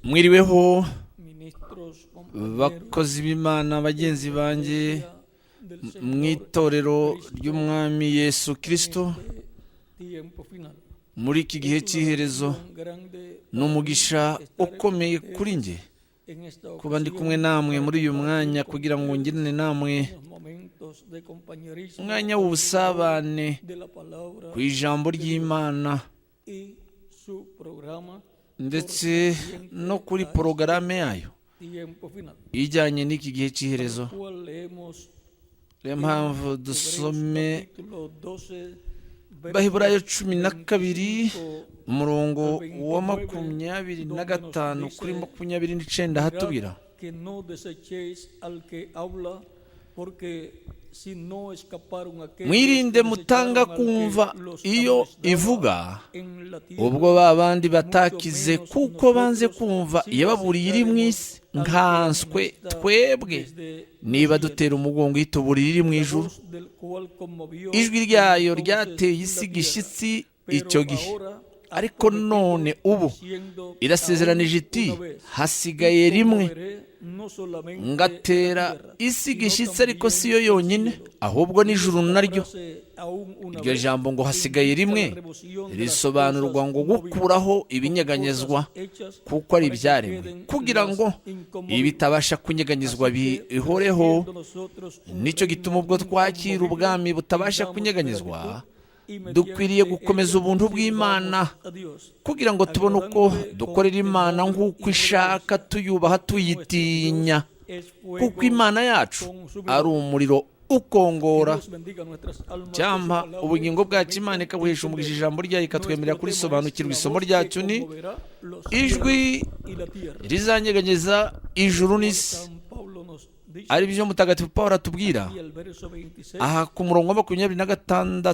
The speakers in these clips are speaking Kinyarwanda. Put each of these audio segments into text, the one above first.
Mwiriweho bakozi b'Imana bagenzi banjye mu itorero ry'Umwami Yesu Kristo. Muri iki gihe cy'iherezo ni umugisha ukomeye kuri njye kuba ndi kumwe namwe muri uyu mwanya kugira ngo ngirane namwe umwanya w'ubusabane ku ijambo ry'Imana ndetse no kuri porogaramu yayo ijyanye n'iki gihe cy'iherezo. Niyo mpamvu dusome Baheburayo 12 umurongo wa 25 kuri 29 hatubwira mwirinde mutanga kumva iyo ivuga, ubwo bandi batakize kuko banze kumva Iyababuriye iri mu isi, nkanswe twebwe niba dutera umugongo ituburira iri mu ijuru. Ijwi ryayo ryateye igishyitsi, icyo gihe, ariko none ubu irasezeranije iti hasigaye rimwe, ngatera igishyitsi, ariko si yo yonyine ahubwo n'ijuru naryo. Iryo jambo ngo hasigaye rimwe risobanurwa ngo gukuraho ibinyeganyezwa kuko ari ibyaremwe, kugira ngo ibi bitabasha kunyeganyezwa bihoreho. Nicyo gituma ubwo twakira ubwami butabasha kunyeganyezwa dukwiriye gukomeza ubuntu bw'Imana kugira ngo tubone uko dukorera Imana nk'uko ishaka, tuyubaha, tuyitinya, kuko Imana yacu ari umuriro ukongora. Cyampa ubugingo bwacu Imana ikabuhesha umugisha ijambo ryayo, ikatwemerera kurisobanukirwa. Isomo ryacu ni ijwi rizanyeganyeza ijuru n'isi, ari byo mutagatifu Pawulo atubwira aha ku murongo wa 26.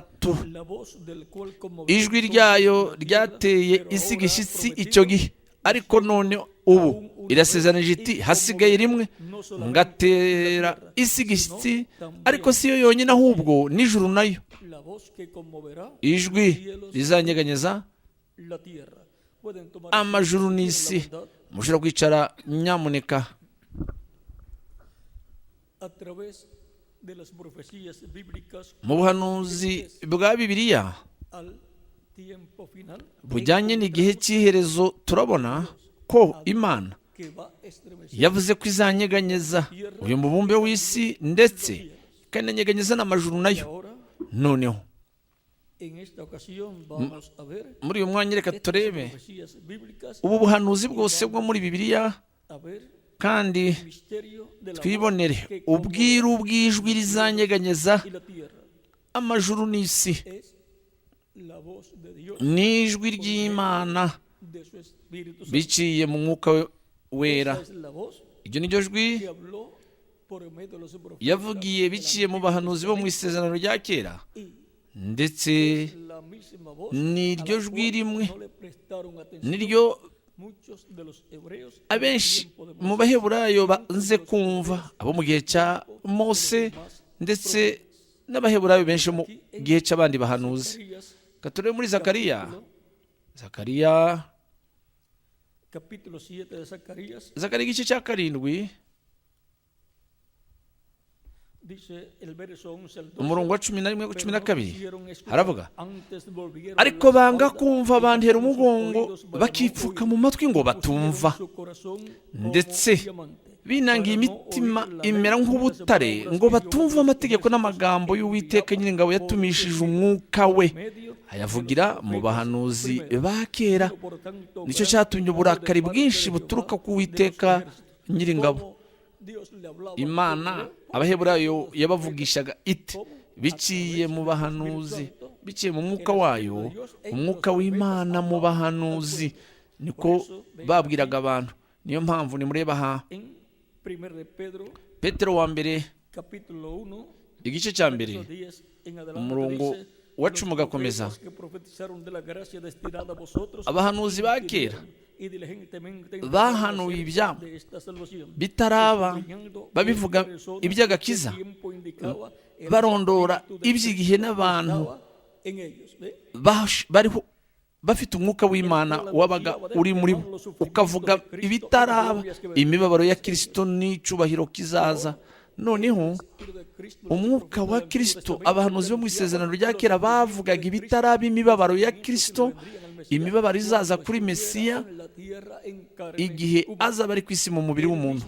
Ijwi ryayo ryateye igishyitsi, icyo gihe, ariko none ubu irasezeranije iti hasigaye rimwe, ngatera igishyitsi, ariko si yo yonyine ahubwo n'ijuru nayo. Ijwi rizanyeganyeza amajuru n'isi. Mushobora kwicara nyamuneka. Mu buhanuzi bwa Bibiliya bujyanye n'igihe cy'iherezo turabona ko Imana yavuze ko izanyeganyeza uyu mubumbe w'isi ndetse ikananyeganyeza n'amajuru nayo. Noneho muri uyu mwanya reka turebe ubu buhanuzi bwose bwo muri Bibiliya, kandi twibonere ubwiru bw'ijwi rizanyeganyeza amajuru n'isi. N'ijwi ry'Imana biciye mu mwuka wera. Iryo ni ryo jwi yavugiye biciye mu bahanuzi bo mu isezerano rya kera, ndetse n'iryo jwi rimwe niryo abenshi mu Baheburayo banze kumva, abo mu gihe cya Mose, ndetse n'Abaheburayo benshi mu gihe cy'abandi bahanuzi. Gature muri Zakariya igice cya 7 umurongo wa 11-12 haravuga, ariko banga kumva, bantera umugongo, bakipfuka mu matwi ngo batumva, ndetse binangiye imitima imera nk'ubutare ngo batumva amategeko n'amagambo y'Uwiteka Nyiringabo yatumishije umwuka we ayavugira mu bahanuzi ba kera. Nicyo cyatumye uburakari bwinshi buturuka ku Uwiteka Nyiringabo. Imana Abaheburayo yabavugishaga ite biciye mu bahanuzi, biciye mu mwuka wayo, umwuka w'Imana mu bahanuzi, niko babwiraga abantu. Niyo mpamvu nimureba aha Petero wa mbere igice cya 1 umurongo wa 10 ugakomeza, abahanuzi ba kera bahanuye ibyabo bitaraba, babivuga iby'agakiza, barondora iby'igihe n'abantu bariho bafite umwuka w'Imana wabaga uri muri bo, ukavuga ibitaraba, imibabaro ya Kristo n'icyubahiro kizaza. Noneho umwuka wa Kristo, abahanuzi bo mu isezerano rya kera bavugaga ibitaraba, imibabaro ya Kristo, imibabaro izaza kuri Mesiya igihe azaba ari ku isi mu mubiri w'umuntu.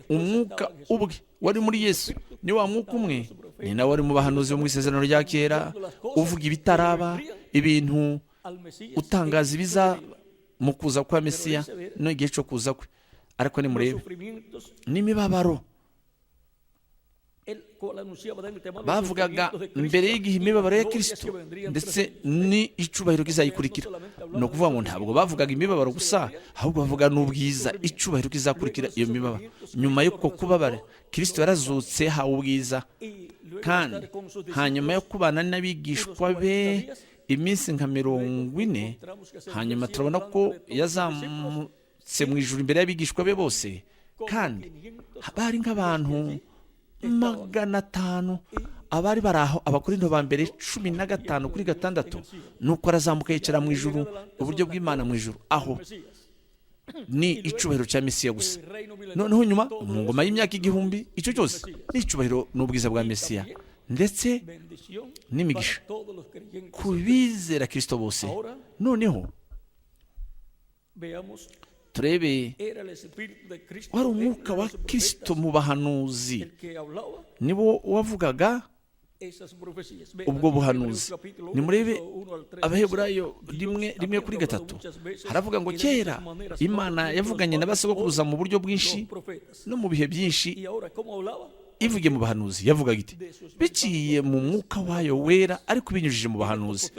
Umwuka ubwe wari muri Yesu ni wa mwuka umwe, ni nawe wari mu bahanuzi bo mu isezerano rya kera, uvuga ibitaraba, ibintu utangaza ibiza mu kuza kwa Mesiya no igihe cyo kuza kwe. Ariko nimurebe n'imibabaro bavugaga mbere y'igihe imibabaro ya Kristo ndetse n'icyubahiro kizayikurikira. Ni ukuvuga ngo ntabwo bavugaga imibabaro gusa, ahubwo bavuga n'ubwiza, icyubahiro kizakurikira iyo mibabaro. Nyuma y'uko kubabara, Kristo yarazutse, hawe ubwiza, kandi hanyuma yo kubana n'abigishwa be iminsi nka 40, hanyuma turabona ko yazamutse mu ijuru imbere y'abigishwa be bose, kandi bari nk'abantu 500 abari bari aho. Abakorinto ba mbere 15:6, nuko arazamuka yicara mu ijuru, uburyo bw'Imana mu ijuru, aho ni icyubahiro cya Mesiya gusa. Noneho nyuma mu ngoma y'imyaka 1000, icyo cyose ni icyubahiro n'ubwiza bwa Mesiya ndetse n'imigisha ku bizera Kristo bose. Noneho turebe, wari umwuka wa Kristo mu bahanuzi, nibo wavugaga ubwo buhanuzi. Nimurebe Abaheburayo 1:3, haravuga ngo kera Imana yavuganye n'abasogokuruza mu buryo bwinshi no mu bihe byinshi, ivugiye mu bahanuzi. Yavugaga iti biciye mu mwuka wayo wera, ariko binyujije mu bahanuzi.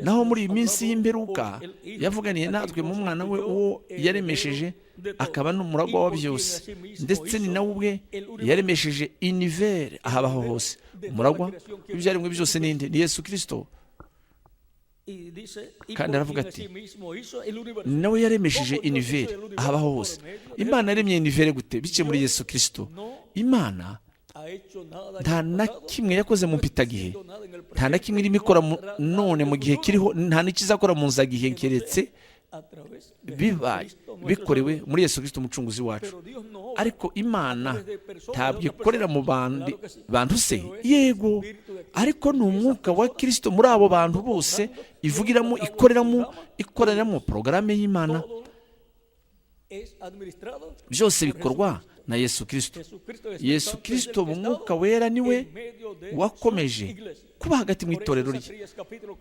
Naho muri iyi minsi y'imperuka yavuganiye natwe mu mwana we uwo yaremesheje, akaba n'umuragwa wa byose, ndetse ni nawe ubwe yaremesheje univers ahabaho hose. Umuragwa w'ibyaremwe byose ninde? Ni Yesu Kristo. Kandi aravuga ati nawe yaremesheje univers ahabaho hose. Imana yaremye univers gute? Biciye muri Yesu Kristo. Imana nta na kimwe yakoze mu mpitagihe, nta na kimwe irimo ikora none mu gihe kiriho, nta n'ikizakora mu nzagihe keretse bibaye bikorewe muri Yesu Kristo umucunguzi wacu. Ariko Imana ntabwo ikorera mu bantu se, yego, ariko ni umwuka wa Kristo muri abo bantu bose ivugiramo, ikoreramo porogaramu y'Imana. Byose bikorwa na Yesu Kristo. Yesu Kristo mu mwuka wera niwe wakomeje kuba hagati mu itorero rye.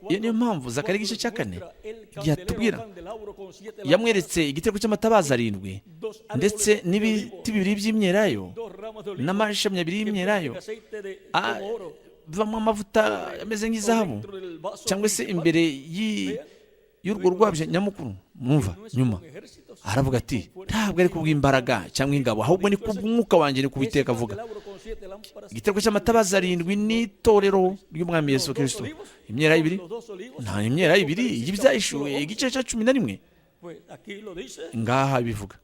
Iyo niyo mpamvu Zakariya igice cya 4 yatubwira, yamweretse igitereko cy'amatabaza 7 ndetse n'ibiti 2 by'imyelayo n'amashami 2 y'imyelayo avamo amavuta ameze nk'izahabu, cyangwa se imbere y'urwo rwabyo nyamukuru. Mwumva nyuma aravuga ati ntabwo ari kubw'imbaraga cyangwa ingabo, ahubwo ni kubw'umwuka wanjye, ni kubiteka avuga. Igitereko cy'amatabaza 7 n'itorero ry'umwami Yesu Kristo. Imyelayo 2, nta imyelayo 2 y'ibyahishuwe igice cya 11 ngaha bivuga.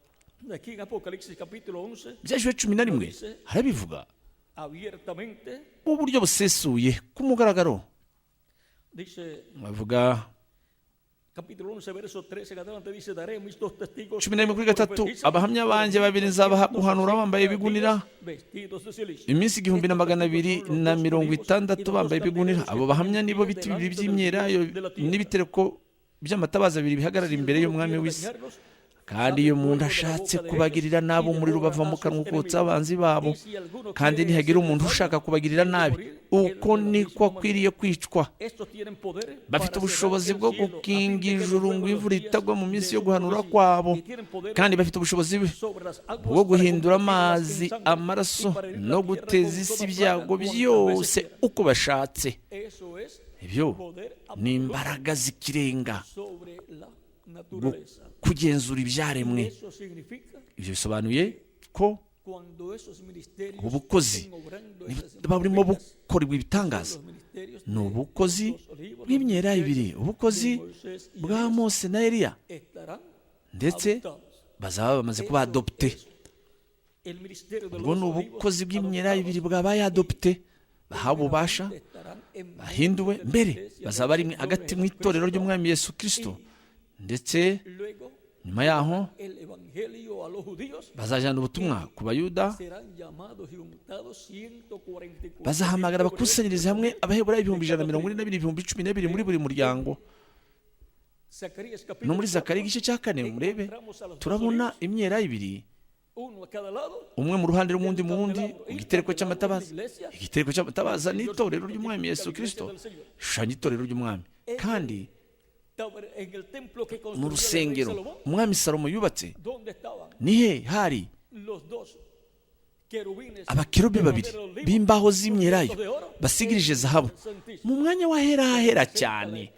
Byahishuwe 11 harabivuga mu buryo busesuye ku mugaragaro. Bavuga 11:3, abahamya banjye 2 nzabaha guhanura bambaye ibigunira iminsi 1260 bambaye ibigunira. Abo bahamya nibo biti 2 by'imyelayo n'ibitereko by'amatabaza 2 bihagarara imbere y'umwami w'isi. Kandi iyo umuntu ashatse kubagirira nabi, umuriro bava mu kanwa ukotsa abanzi babo, kandi ntihagira umuntu ushaka kubagirira nabi, uko niko akwiriye kwicwa. Bafite ubushobozi bwo gukinga ijuru ngo imvura itagwa mu minsi yo guhanura kwabo, kandi bafite ubushobozi bwo guhindura amazi amaraso no guteza isi ibyago byose uko bashatse. Ibyo ni imbaraga z'ikirenga kugenzura ibyaremwe. Ibyo bisobanuye ko ubukozi burimo bukorerwa ibitangaza ni ubukozi bw'imyelayo 2, ubukozi bwa Mose na Eliya, ndetse bazaba bamaze kuba adopte. Ubwo ni ubukozi bw'imyelayo 2 bwabaye adopte, bahawe ububasha, bahinduwe, mbere bazaba ari hagati mu itorero ry'umwami Yesu Kristo, ndetse nyuma yaho bazajyana ubutumwa ku bayuda, bazahamagara bakusanyirize hamwe abaheburayo 142 ibihumbi 12 muri buri muryango. No muri Zakariya igice cya 4 murebe turabona imyera ibiri, umwe mu ruhande rw'undi mu wundi, igitereko cy'amatabaza. Igitereko cy'amatabaza ni itorero ry'umwami Yesu Kristo, shushanya itorero ry'umwami. Kandi mu rusengero umwami Salomo yubatse, nihe hari abakerubi babiri b'imbaho z'imyelayo basigirije zahabu mu mwanya w'ahera cyane,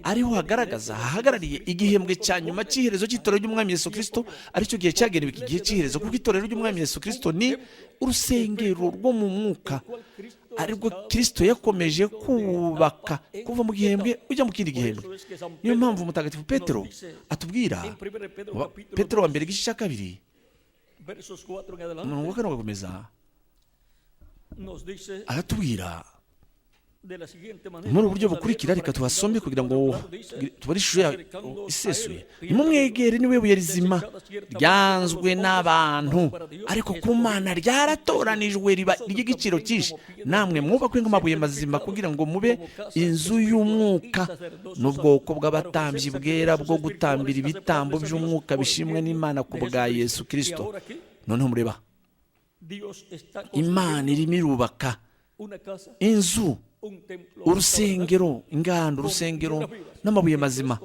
ariho hahagarariye igihembwe cya nyuma cy'iherezo cy'itorero ry'umwami Yesu Kristo, aricyo gihe cyagenewe iki gihe cy'iherezo, kuko itorero ry'umwami Yesu Kristo ni urusengero rwo mu mwuka, aribwo Kristo yakomeje kubaka kuva mu gihembwe ujya mu kindi gihembwe. Niyo mpamvu mutagatifu Petero atubwira, Petero wa mbere igice cya 2 umurongo wa 4 ugakomeza, aratubwira muri uburyo bukurikira. Reka tuhasome kugira ngo tubone ishusho isesuye. Nimumwegere, niwe buye rizima ryanzwe n'abantu, ariko ku Mana ryaratoranijwe riba ry'igiciro cyinshi. Namwe mwubakwe nk'amabuye mazima kugira ngo mube inzu y'umwuka, n'ubwoko bw'abatambyi bwera bwo gutambira ibitambo by'umwuka bishimwe n'Imana ku bwa Yesu Kristo. Noneho mureba, Imana irimo irubaka inzu, urusengero, ingando, urusengero n'amabuye mazima.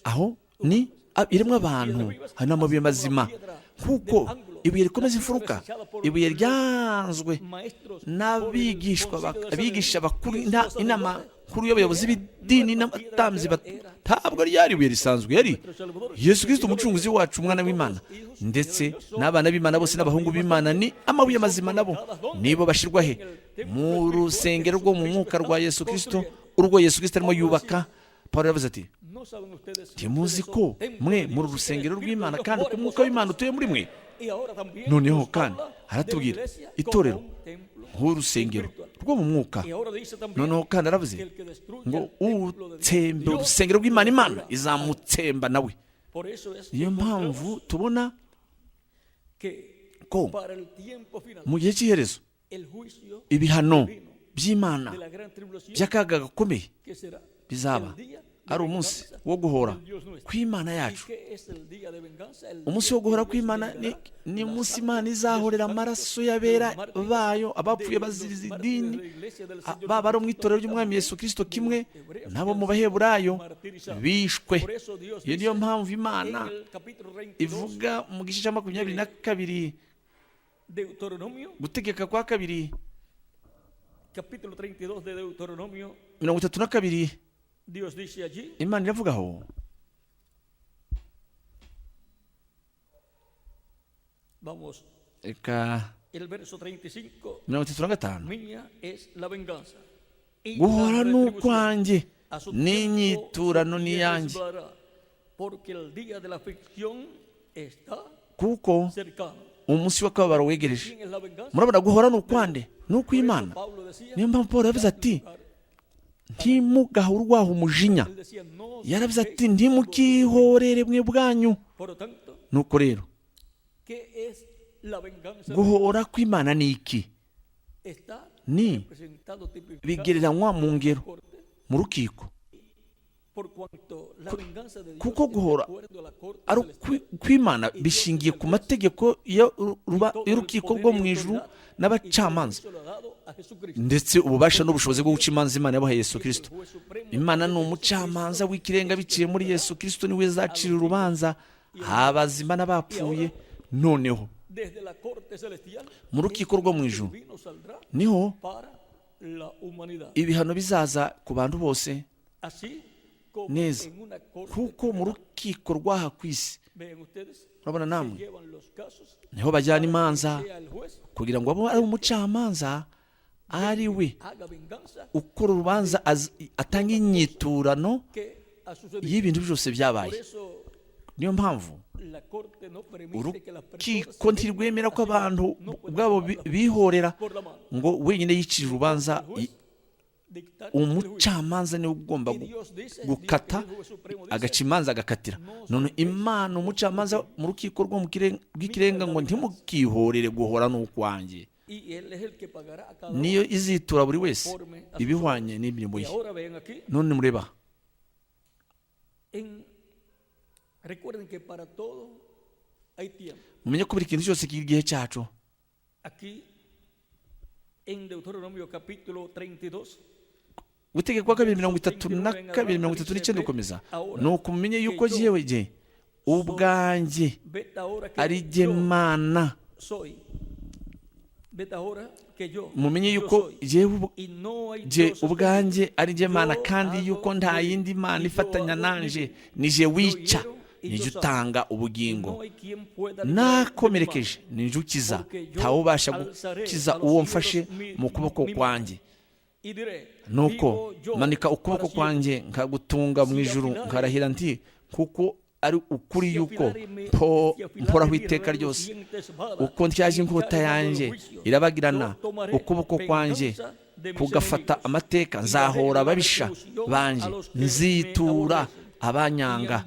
Aho ni irimo abantu, hari n'amabuye mazima, kuko ibuye rikomeza imfuruka, ibuye ryanzwe n'abigisha bakuru, inama nkuru y'abayobozi b'idini n'abatambyi. Ntabwo ryari ibuye risanzwe, yari Yesu Kristo umucunguzi wacu, umwana w'Imana, ndetse n'abana b'Imana bose n'abahungu b'Imana ni amabuye mazima, nabo nibo bashyirwa he? Mu rusengero rwo mu mwuka rwa Yesu Kristo, urwo Yesu Kristo arimo yubaka. Pawulo yavuze ati, ntimuzi ko mwe muri urusengero rw'Imana, kandi ko umwuka w'Imana utuye muri mwe? Noneho kandi aratubwira itorero nk'urusengero rwo mu mwuka. Noneho kandi aravuze ngo utsembe urusengero rw'Imana, Imana izamutsemba nawe. Niyo mpamvu tubona ko mu gihe cy'iherezo ibihano by'Imana by'akaga gakomeye bizaba ari umunsi wo guhora kw'Imana yacu. Umunsi wo guhora kw'Imana ni umunsi Imana izahorera amaraso y'abera bayo, abapfuye baziriza idini, baba ari mu itorero ry'umwami Yesu Kristo kimwe nabo mu baheburayo bishwe. Iyo niyo mpamvu Imana ivuga mu gice cya 22 gutegeka kwa 2 32, Imana iravuga aho, reka 35, guhora n'ukwanjye n'inyiturano n'iyanjye, kuko umunsi w'akababaro wegereje. Murabona, guhora n'ukwande n'ukw'Imana. Niyo mpamvu Pawulo yavuze ati, ntimugahe urwaho umujinya. Yaravuze ati, ntimukihorere mwe bwanyu. Nuko rero guhora kw'Imana ni iki? Ni bigereranywa mu ngero mu rukiko, kuko guhora ari kw'Imana bishingiye ku mategeko y'urukiko rwo mu ijuru n'abacamanza, ndetse ububasha n'ubushobozi bwo guca imanza Imana yabahaye Yesu Kristo. Imana ni umucamanza w'ikirenga, biciye muri Yesu Kristo niwe zacira urubanza abazima n'abapfuye. Noneho mu rukiko rwo mu ijuru niho ibihano bizaza ku bantu bose neza, kuko mu rukiko rw'aha ku isi, urabona namwe, niho bajyana imanza kugira ngo abe ari umucamanza, ari we ukora urubanza, atanga inyiturano y'ibintu byose byabaye. niyo mpamvu urukiko ntirwemera ko abantu ubwabo bihorera ngo wenyine yicira urubanza. Umucamanza niwe ugomba gukata, agaca imanza agakatira. none Imana umucamanza mu rukiko rw'ikirenga ngo ntimukihorere guhora n'ukwanjye, niyo izitura buri wese ibihwanye n'imirimo ye. none mureba, mumenye ko buri kintu cyose kigira igihe cyacu. Gutegeka kwa 2:32-39 ukomeza, nuko mumenye yuko jyewe ubwanjye ari jye Mana. Mumenye yuko jye ubwanjye ari jye Mana, kandi yuko nta yindi Mana ifatanya nanje. Ni jye wica, ni jye utanga ubugingo. Nakomerekeje ni jye ukiza, ntawubasha gukiza uwo mfashe mu kuboko kwanjye. Nuko manika ukuboko kwanjye nkagutunga mu ijuru, nkarahira nti kuko ari ukuri yuko mporaho iteka ryose. Uko ntyaje inkota yanjye irabagirana, ukuboko kwanjye kugafata amateka, nzahora ababisha banjye, nzitura abanyanga.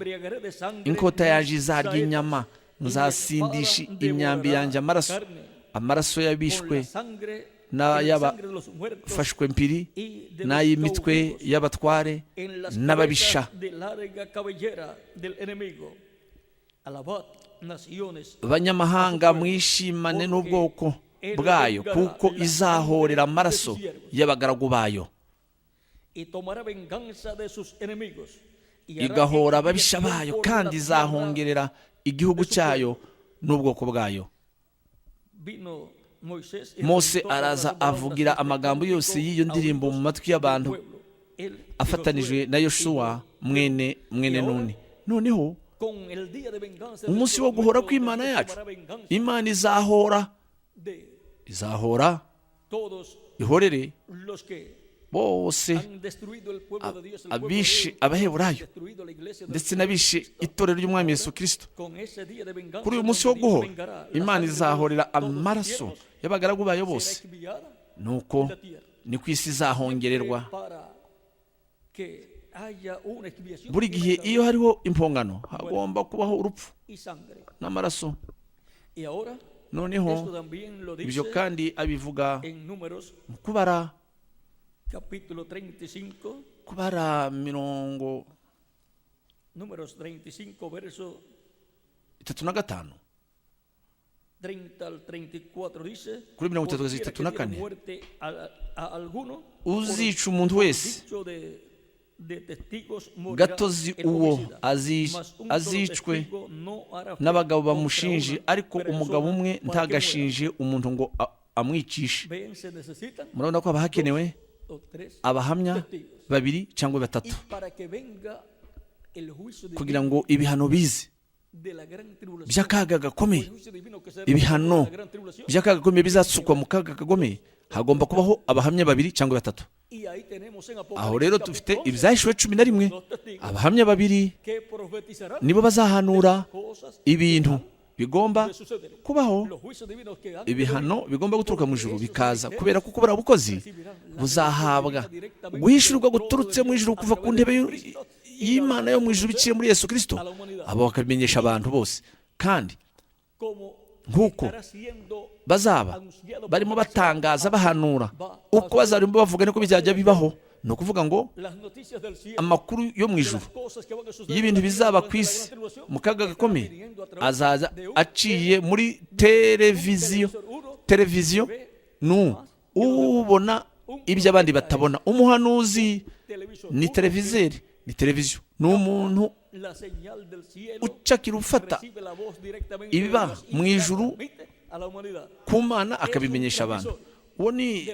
Inkota yanjye izarya inyama, nzasindisha imyambi yanjye amaraso y'abishwe n'ay'abafashwe mpiri, n'ay'imitwe y'abatware n'ababisha. Banyamahanga mwishimane n'ubwoko bwayo, kuko izahorera amaraso y'abagaragu bayo, igahora ababisha bayo, kandi izahongerera igihugu cyayo n'ubwoko bwayo. Mose araza avugira amagambo yose y'iyo ndirimbo mu matwi y'abantu, afatanijwe na Yoshuwa mwene Nuni. Noneho umunsi wo guhora kw'Imana yacu, Imana izahora ihorere bose abishe Abaheburayo ndetse n'abishe itorero ry'Umwami Yesu Kristo. Kuri uyu munsi wo guhora, Imana izahorera amaraso y'abagaragu bayo bose. Nuko ni ku isi izahongererwa. Buri gihe iyo hariho impongano, hagomba kubaho urupfu n'amaraso. Noneho ibyo kandi abivuga mu kubara capítulo 35, kubara mirongo números 35 verso 35 30 al 34 dice, kuri 34 muerte a alguno, uzica umuntu wese gatozi uwo azicwe n'abagabo bamushinje, ariko umugabo umwe ntagashinje umuntu ngo amwicishe. Murabona ko haba hakenewe abahamya 2 cyangwa 3 kugira ngo ibihano bize by'akaga gakomeye. Ibihano by'akaga gakomeye bizatsukwa mu kaga kagomeye, hagomba kubaho abahamya 2 cyangwa 3. Aho rero dufite Ibyahishwe 11, abahamya 2 nibo bazahanura ibintu bigomba kubaho. Ibihano bigomba guturuka mu ijuru bikaza, kubera kuko barabukozi buzahabwa guhishurwa guturutse mu ijuru kuva ku ntebe y'Imana yo mu ijuru biciye muri Yesu Kristo, abo bakabimenyesha abantu bose. Kandi nk'uko bazaba barimo batangaza bahanura, uko bazarimo bavuga niko bizajya bibaho. Ni ukuvuga ngo amakuru yo mu ijuru y'ibintu bizaba ku isi mu kaga gakomeye azaza aciye muri televiziyo ubona ibyo abandi batabona. Umuhanuzi ni televiziyo, ni umuntu ucakira ufata ibiba mu ijuru ku Mana akabimenyesha abantu. Uwo ni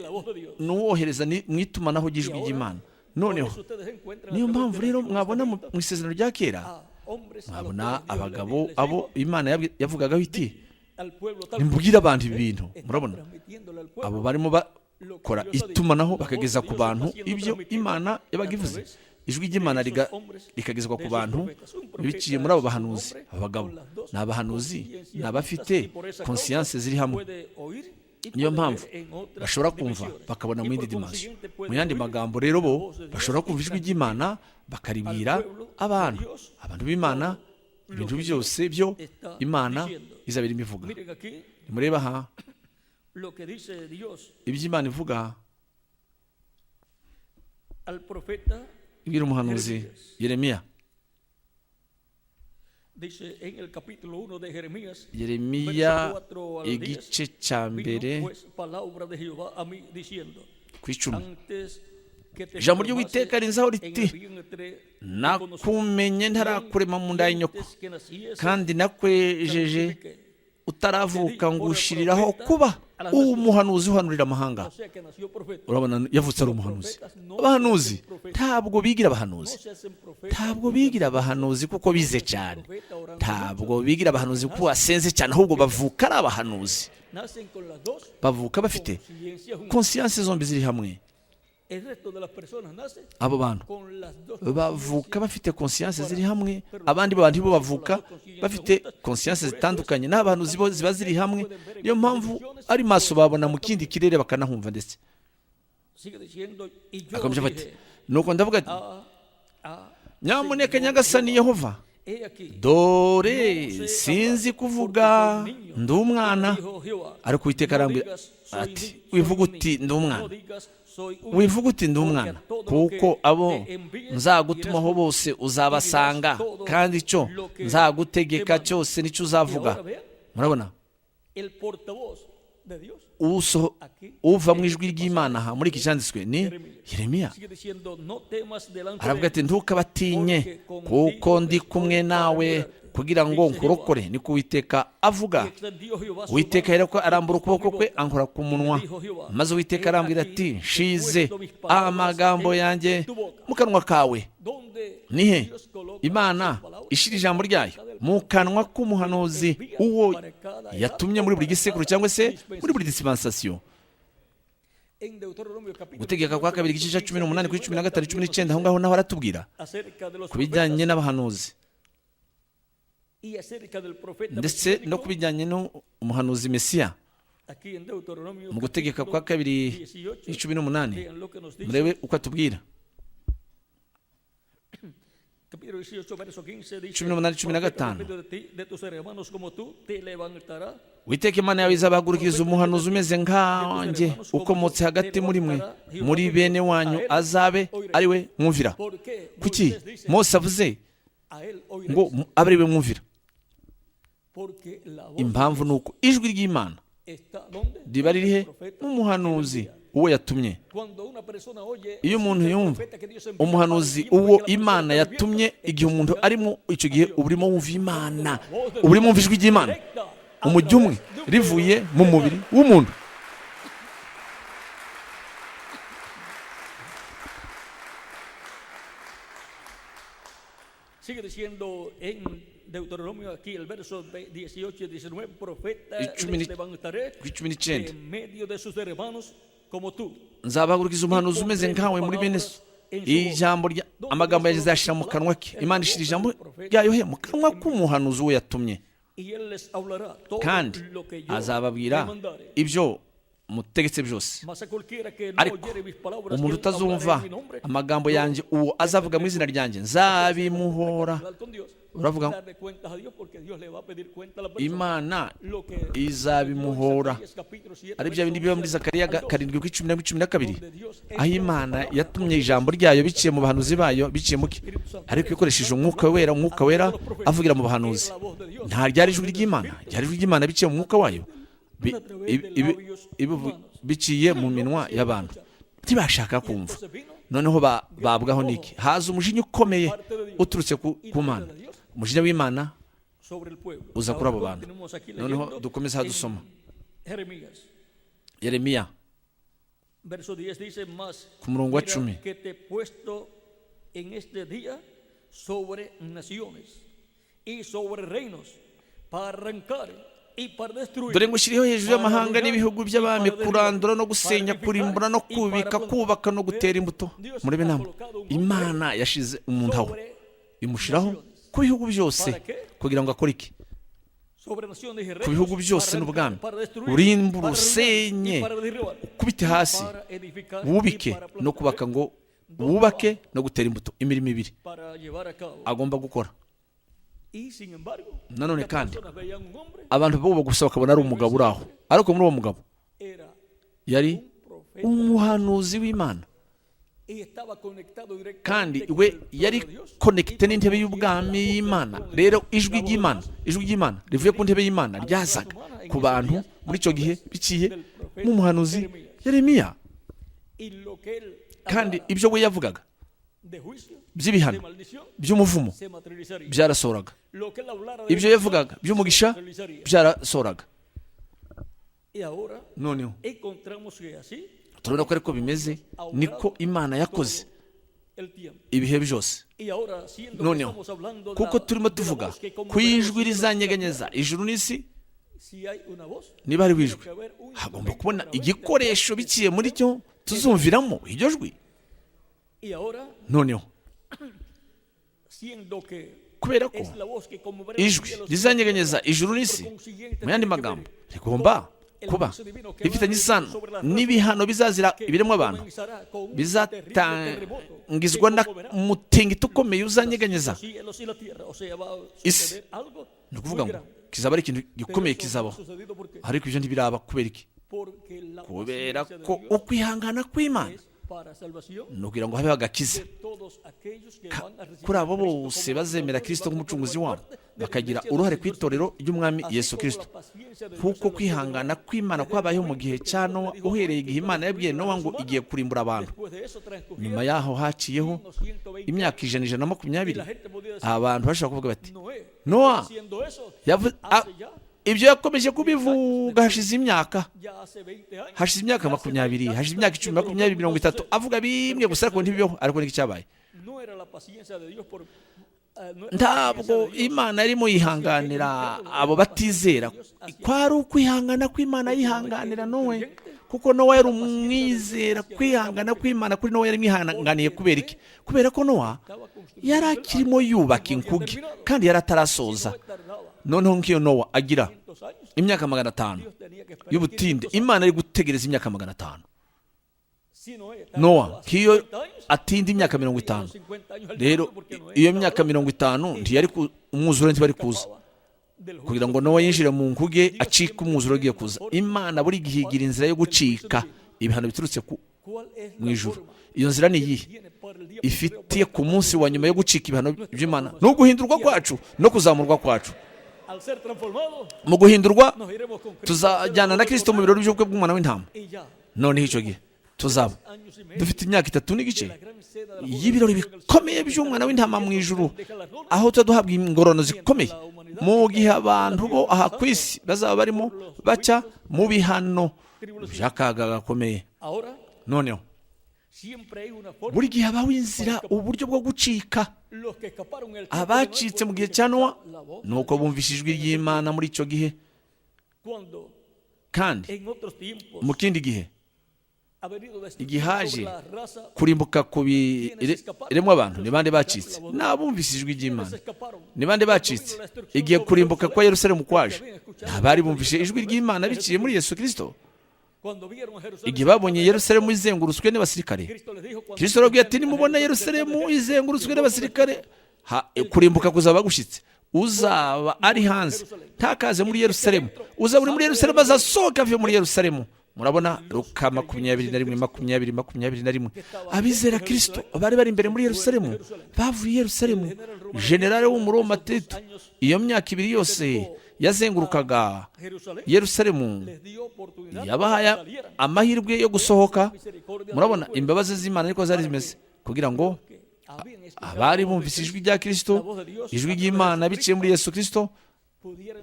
uwohereza mu itumanaho ry'ijwi ry'Imana. Noneho niyo mpamvu rero mwabona mu isezerano rya kera, mwabona abagabo abo Imana yavugagaho iti nimbwire abantu ibi bintu. Murabona abo barimo bakora itumanaho bakageza ku bantu ibyo Imana yabaga ivuze. ijwi ry'Imana rikagezwa ku bantu biciye muri abo bahanuzi. Abagabo ni abahanuzi, ni abafite conscience ziri hamwe. Niyo mpamvu bashobora kumva bakabona mu yindi dimension. Mu yandi magambo rero bo bashobora kumva ijwi ry'Imana bakaribwira abantu b'Imana ibintu byose byo Imana izabira imivuga. Mureba aha iby'Imana ivuga ibwira umuhanuzi Yeremiya. Yeremiya igice cya mbere ku 10. Ijambo ry'Uwiteka rinzaho riti, nakumenye ntarakurema mu nda y'inyoko, kandi nakwejeje utaravuka ngushiriraho kuba umuhanuzi uhanurira amahanga. Urabona yavutse ari umuhanuzi. Abahanuzi ntabwo bigira abahanuzi kuko bize cyane, ntabwo bigira abahanuzi kuko basenze cyane, ahubwo bavuka ari abahanuzi. Bavuka bafite conscience zombi ziri hamwe. Abo bantu bavuka bafite conscience ziri hamwe, abandi bantu bo bavuka bafite conscience zitandukanye. N'abahanuzi bo ziba ziri hamwe, niyo mpamvu ari maso babona mu kindi kirere bakanahumva. Ndetse akomeje bati, nuko ndavuga ati, nyamuneka Nyagasani Yehova, dore sinzi kuvuga, ndi umwana. Ariko Uwiteka arambwira ati, wivuga uti ndi umwana, kuko abo nzagutumaho bose uzabasanga, kandi icyo nzagutegeka cyose nicyo uzavuga. Murabona uva mu ijwi ry'Imana aha muri iki cyanditswe ni Yeremiya. Aravuga ati, ntukabatinye kuko ndi kumwe nawe kugira ngo nkurokore, niko Uwiteka avuga. Uwiteka yereko arambura ukuboko kwe ankora ku munwa, maze Uwiteka arambwira ati, nshize amagambo yanjye mu kanwa kawe. Nihe Imana ishira ijambo ryayo mu kanwa k'umuhanuzi uwo yatumye muri buri gisekuru cyangwa se muri buri dispensation. Gutegeka kwa 2 igice cya 18 kuri 15 19, aho ngaho naho aratubwira ku bijyanye n'abahanuzi ndetse no ku bijyanye n'umuhanuzi Mesiya. Mu gutegeka kwa 2:18 murebe uko atubwira. 18:15 Uwiteka Imana yawe izabahagurukiriza umuhanuzi umeze nkanjye, ukomotse hagati muri mwe, muri bene wanyu, azabe ari we mwumvira. Kuki Mose avuze ngo abe ari we mwumvira? Impamvu nuko ijwi ry'Imana riba ririhe umuhanuzi uwo yatumye. Iyo umuntu yumva umuhanuzi uwo Imana yatumye, igihe umuntu arimo icyo gihe uburimo wumva Imana, uburimo wumva ijwi ry'Imana, umujyi umwe rivuye mu mubiri w'umuntu. Sigue diciendo en Deuteronomio aquí el verso 18 y 19, profeta les levantaré en medio de sus hermanos como tú. Nzabahagurukiza umuhanuzi umeze nkawe muri bene so. Ijambo rya amagambo yazashira mu kanwa ke. Imana ishira ijambo ryayo he mu kanwa k'umuhanuzi uwo yatumye, kandi azababwira ibyo mutegetse byose. Ariko umuntu utazumva amagambo yanjye, uwo azavuga mu izina ryanjye, nzabimuhora. Uravuga Imana izabimuhora. Ari bya bindi biba muri Zakariya 7:11-12, aho Imana yatumye ijambo ryayo biciye mu bahanuzi bayo, biciye muke, ariko ikoresheje umwuka wera avugira mu bahanuzi. Nta ryari ijwi ry'Imana, ryari ijwi ry'Imana biciye mu mwuka wayo, biciye mu minwa y'abantu ntibashaka kumva. Noneho babwaho niki? Haza umujinya ukomeye uturutse ku Mana. Umujinya w'Imana uza kuri abo bantu. Noneho dukomeza dusoma Yeremiya ku murongo wa 10. Sobre naciones y sobre reinos para arrancar dore ngo ushyiriho hejuru y'amahanga n'ibihugu by'abami kurandura no gusenya, kurimbura no kubika, kubaka no gutera imbuto. Murebe namwe, Imana yashize umuntu aho, imushyiraho ku bihugu byose kugira ngo akore iki? Ku bihugu byose n'ubwami, urimbure, usenye, ukubite hasi, wubike no kubaka, ngo wubake no gutera imbuto. Imirimo ibiri agomba gukora. Nanone kandi abantu bo gusa bakabona ari umugabo uri aho, ariko muri uwo mugabo yari umuhanuzi w'Imana, kandi we yari konekite n'intebe y'ubwami y'Imana. Rero ijwi ry'Imana rivuye ku ntebe y'Imana ryazaga ku bantu muri icyo gihe biciye mu muhanuzi Yeremiya, kandi ibyo we yavugaga by'ibihano, by'umuvumo byarasohoraga, ibyo yavugaga by'umugisha byarasohoraga. Noneho turabona ko ariko bimeze, niko Imana yakoze ibihe byose. Noneho kuko turimo tuvuga ku ijwi rizanyeganyeza ijuru n'isi, niba ari wijwi, hagomba kubona igikoresho biciye muri cyo tuzumviramo iryo jwi. Noneho kubera ko ijwi rizanyeganyeza ijuru n'isi, mu yandi magambo, rigomba kuba rifitanye isano n'ibihano bizazira ibiremwa abantu, bizatangizwa na mutingito ukomeye uzanyeganyeza isi. Ni ukuvuga ngo kizaba ari ikintu gikomeye kizabaho, ariko ibyo ntibiraba. Kubera iki? Kubera ko ukwihangana kw'Imana ni ukugira ngo habeho agakiza kuri abo bose bazemera Kristo nk'umucunguzi wabo, bakagira uruhare ku itorero ry'umwami Yesu Kristo. Kuko kwihangana kw'Imana kwabayeho mu gihe cya Nowa, uhereye igihe Imana yabwiye Nowa ngo igiye kurimbura abantu. Nyuma yaho haciyeho imyaka 120. Abantu bashobora kuvuga bati, Nowa ibyo yakomeje kubivuga hashize imyaka 20, hashize imyaka 10, 20, 30, avuga bimwe gusa ariko ntibibeho. Ariko niki cyabaye? Ntabwo Imana yarimo yihanganira abo batizera, kwari ukwihangana kw'Imana yihanganira Nowa, kuko Nowa yari umwizera. Kwihangana kw'Imana kuri Nowa yari mwihanganiye. Kubera iki? Kubera ko Nowa yari akirimo yubaka inkuge kandi yari atarasoza. Noneho nk'iyo Nowa agira imyaka 500 y'ubutinde, Imana ari gutegereza imyaka 500. Nowa nk'iyo atinda imyaka 50, rero iyo myaka 50 ntiyari umwuzure ntibari kuza, kugira ngo Nowa yinjire mu nkuge acika umwuzure ugiye kuza. Imana buri gihe igira inzira yo gucika ibihano biturutse mu ijuru. Iyo nzira ni iyihe? Ifitiye ku munsi wa nyuma yo gucika ibihano by'Imana no guhindurwa kwacu no kuzamurwa kwacu. Mu guhindurwa tuzajyana na Kristo mu birori by'ubukwe bw'umwana w'intama. Noneho icyo gihe tuzaba dufite imyaka 3 n'igice y'ibirori bikomeye by'umwana w'intama mu ijuru, aho tuzaduhabwa ingororano zikomeye, mu gihe abantu bo aha ku isi bazaba barimo baca mu bihano by'akaga gakomeye. Noneho buri gihe habaho inzira, uburyo bwo gucika. Abacitse mu gihe cya Nowa nuko bumvise ijwi ry'Imana muri icyo gihe, kandi mu kindi gihe, igihe haje kurimbuka ku biremwa abantu, ni bande bacitse? Nabumvise ijwi ry'Imana. Ni bande bacitse igihe kurimbuka kwa Yerusalemu kwaje? Ntabari bumvise ijwi ry'Imana biciye muri Yesu Kristo. Igihe babonye Yerusalemu izengurutswe n'abasirikare, Kristo arababwira ati, nimubona Yerusalemu izengurutswe n'abasirikare, kurimbuka kuzaba gushitse. Uzaba ari hanze ntakaze muri Yerusalemu, uzaba uri muri Yerusalemu azasohoka ave muri Yerusalemu. Murabona Luka 20:21. Abizera Kristo bari bari imbere muri Yerusalemu, bavuye Yerusalemu. Generale w'Umuroma Tito iyo myaka 2 yose yazengurukaga Yerusalemu, yabahaye amahirwe yo gusohoka. Murabona imbabazi z'Imana ariko zari zimeze kugira ngo abari bumvise ijwi rya Kristo, ijwi ry'Imana biciye muri Yesu Kristo,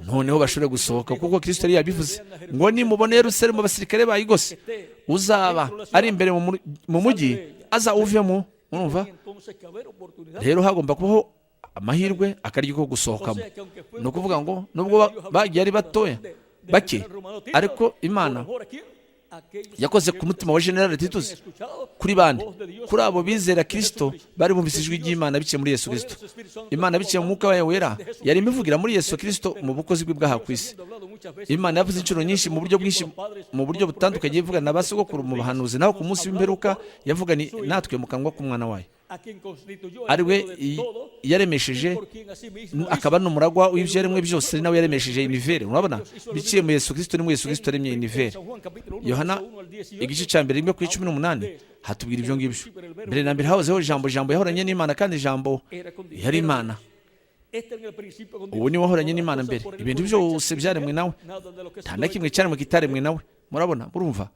noneho bashobore gusohoka. Kuko Kristo yari yabivuze ngo nimubona Yerusalemu abasirikare bayigose, uzaba ari imbere mu mujyi azawuvemo. Urumva? Rero hagomba kubaho amahirwe akaryo ko gusohokamo. Ni ukuvuga ngo nubwo bagiye ari batoya bake, ariko Imana yakoze ku mutima wa General Titus kuri bandi, kuri abo bizera Kristo bari bumvise ijwi ry'Imana biciye muri Yesu Kristo. Imana biciye mu mwuka wayo wera yari imivugira muri Yesu Kristo mu bukozi bwe bw'aha ku isi. Imana yavuze inshuro nyinshi mu buryo bwinshi, mu buryo butandukanye, ivugana na basogokuru mu bahanuzi, naho ku munsi w'imperuka yavuganye natwe mu kanwa k'umwana wayo, ari we yaremesheje akaba n'umuragwa w'ibyo yaremwe byose, ari nawe yaremesheje univere. Urabona, biciye mu Yesu Kristo, ni mu Yesu Kristo yaremye univere. Yohana igice cya mbere 1:18 hatubwira ibyo ngibyo. Mbere na mbere hahozeho ijambo, ijambo yahoranye n'Imana, kandi ijambo yari Imana. Ubu niwe wahoranye n'Imana mbere. Ibintu byose byaremwe nawe, nta na kimwe cyaremwe kitaremwe nawe. Murabona, murumva?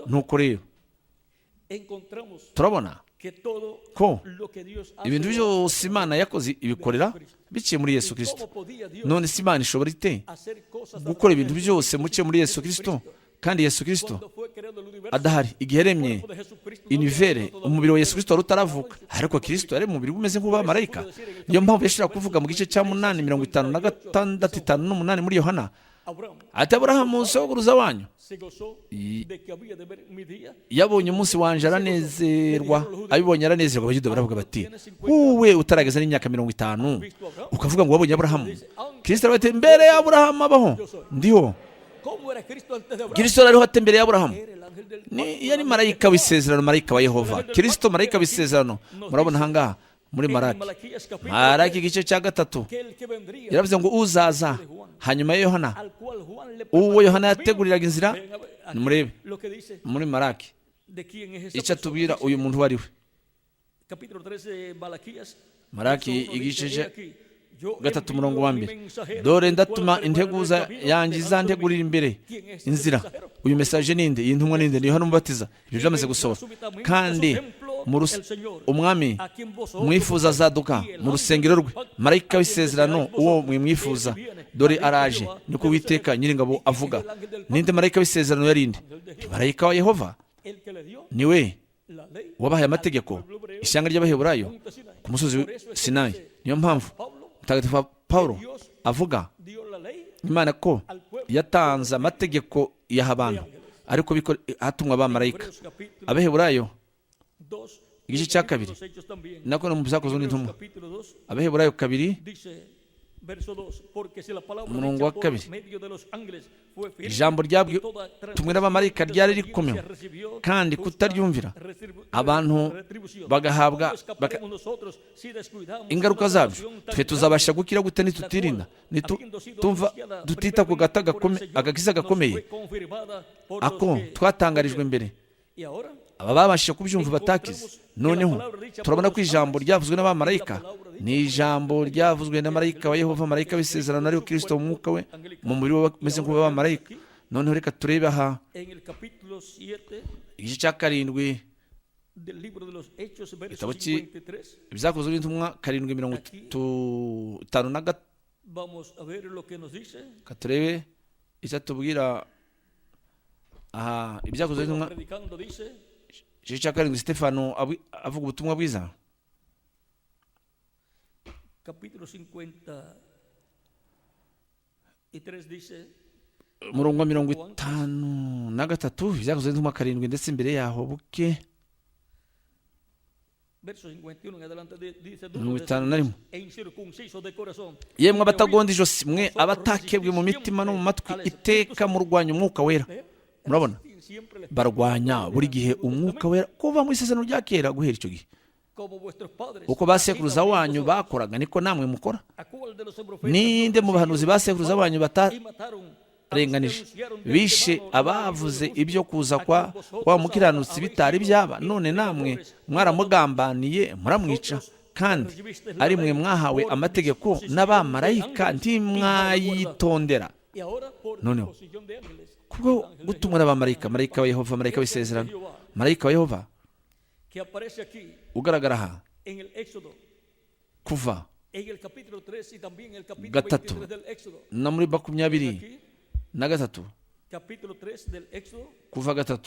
Nuko rero turabona ko ibintu byose Imana yakoze ibikorera biciye muri Yesu Kristo. None si Imana ishobora ite gukora ibintu byose muciye muri Yesu Kristo, kandi Yesu Kristo adahari? Igihe yaremye univere, umubiri wa Yesu Kristo wari utaravuka, ariko Kristo yari umubiri umeze nk'uw'abamarayika. Niyo mpamvu yashobora kuvuga mu gice cya 8:56-58 muri Yohana ati, Aburahamu sogokuruza wanyu yabonye umunsi wanje aranezerwa. Abibonye aranezerwa, Abayuda baravuga bati, wowe utarageza n'imyaka 50 ukavuga ngo wabonye Aburahamu? Kristo aravuga ati, mbere ya Aburahamu abaho ndiho. Kristo ariho ate mbere ya Aburahamu? Yari marayika w'isezerano, marayika wa Yehova. Kristo marayika w'isezerano. Murabona ahangaha muri Maraki igice cya 3 yaravuze ngo uzaza hanyuma ya Yohana, uwo Yohana yateguriraga inzira. Nimurebe muri Maraki icyo atubwira uyu muntu wari we. Maraki igice cya 3:1, dore ndatuma integuza yanjye izantegurira imbere inzira. Uyu message ninde? Iyi ntumwa ninde? Ni Yohana Umubatiza. Ibyo byamaze gusohora. Kandi umwami mwifuza azaduka mu rusengero rwe, marayika w'isezerano uwo mwimwifuza, dore araje, niko Uwiteka Nyiringabo avuga. Ninde marayika w'isezerano yarinde? Marayika wa Yehova. Niwe wabahaye amategeko ishyanga ry'Abaheburayo ku musozi Sinayi. Niyo mpamvu Mutagatifu Pawulo avuga Imana ko yatanze amategeko yaha abantu, ariko hatumwa abamarayika. Abaheburayo igice cya 2 nako no mu byakozwe n'intumwa. Abaheburayo 2:2, ijambo ryabwiwe n'abamarayika ryari rikomeye, kandi kutaryumvira abantu bagahabwa ingaruka zabyo. Twe tuzabasha gukira gute nitutirinda, nitumva dutita ku agakiza gakomeye ako twatangarijwe mbere? Aba babashije kubyumva batakize. Noneho turabona ko ijambo ryavuzwe n'abamarayika ni ijambo ryavuzwe na marayika wa Yehova, marayika w'isezerano, ariwe Kristo mu mwuka we, mu mubiri we bameze nk'abamarayika. Noneho reka turebe aha igice cya 7 igitabo cy'ibyakozwe n'intumwa 7:53. Katurebe icyo atubwira aha ibyakozwe n'intumwa igice cya 7. Stefano avuga ubutumwa bwiza. Murongo 53 ibyakozwe n'intumwa 7, ndetse imbere yaho buke 51. Yemwe abatagonda ijosi mwe, abatakebwe mu mitima no mu matwi, iteka murwanya umwuka wera. Murabona, barwanya buri gihe umwuka wera kuva mu isezerano rya kera guhera icyo gihe. Uko basekuruza wanyu bakoraga niko namwe mukora. Ninde mu bahanuzi basekuruza wanyu batarenganije? Bishe abavuze ibyo kuza kwa wa mukiranutsi bitari byaba, none namwe mwaramugambaniye muramwica, kandi ari mwe mwahawe amategeko n'abamarayika ntimwayitondera. Noneho kubwo gutumwa n'abamarayika, marayika wa Yehova, marayika w'isezerano, marayika wa Yehova ugaragara aha kuva 3 na muri 23 kuva 3.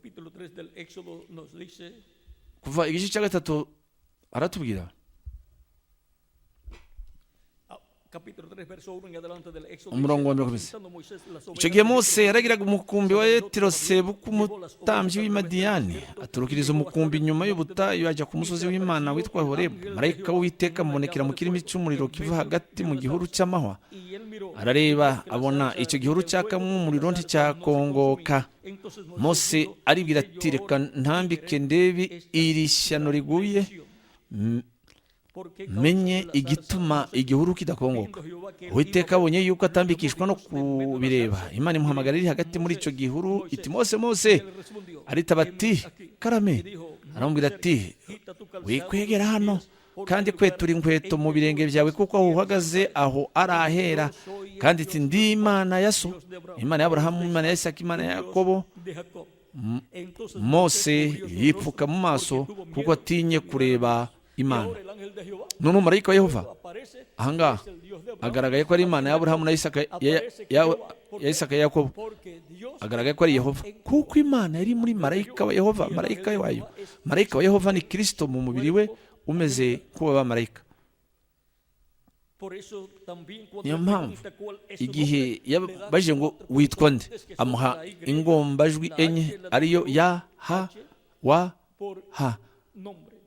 capítulo 3 del Éxodo nos dice, kuva igice cya gatatu aratubwira, capítulo 3 verso 1 en adelante del Éxodo, umurongo wa dice, mbere komeza. "Presentando Moisés las icyo gihe ovejas mose yaragiraga umukumbi wa yetiro sebuku umutambyi w'imadiyani, aturukiriza umukumbi inyuma y'ubutayu ajya ku musozi w'imana witwa horebu. Marayika w'uwiteka amubonekera mu kirimi cy'umuriro kiva hagati mu gihuru cy'amahwa. y él miró, Arareba abona icyo gihuru cyakamo umuriro nticyakongoka. entonces Mose aribwira ati, reka ntambike ndebe iri shyano riguye, porque menye igituma igihuru kidakongoka. Uwiteka abonye yuko atambikishwa no kubireba, Imana imuhamagara iri hagati muri icyo gihuru iti, Mose, Mose. Aritaba ati, karame. Aramubwira ati, wikwegera hano kandi kwetura inkweto mu birenge byawe, kuko aho uhagaze aho ari ahera. Kandi iti, ndi Imana ya so, Imana ya Aburahamu, Imana ya Isaka, Imana ya Yakobo. de Jacob. Mose yipfuka mu maso kuko atinye kureba Imana. El ángel de Jehová None umumarayika wa Yehova aparece, ahangaha el Dios de Abraham, agaragaye ko ari Imana ya Aburahamu na Isaka, ya Isaka, ya Yakobo. porque Dios Agaragaye ko ari Yehova, kuko Imana yari muri marayika wa Yehova, marayika wayo. Marayika wa Yehova ni Kristo mu mubiri we umeze nk'uw'abamarayika. por eso también cuando Niyo le mpamvu pregunta cuál es su igihe nombre, yabajije ngo witwa nde, amuha ingombajwi enye ariyo ya, ha, wa, por ha. nombre.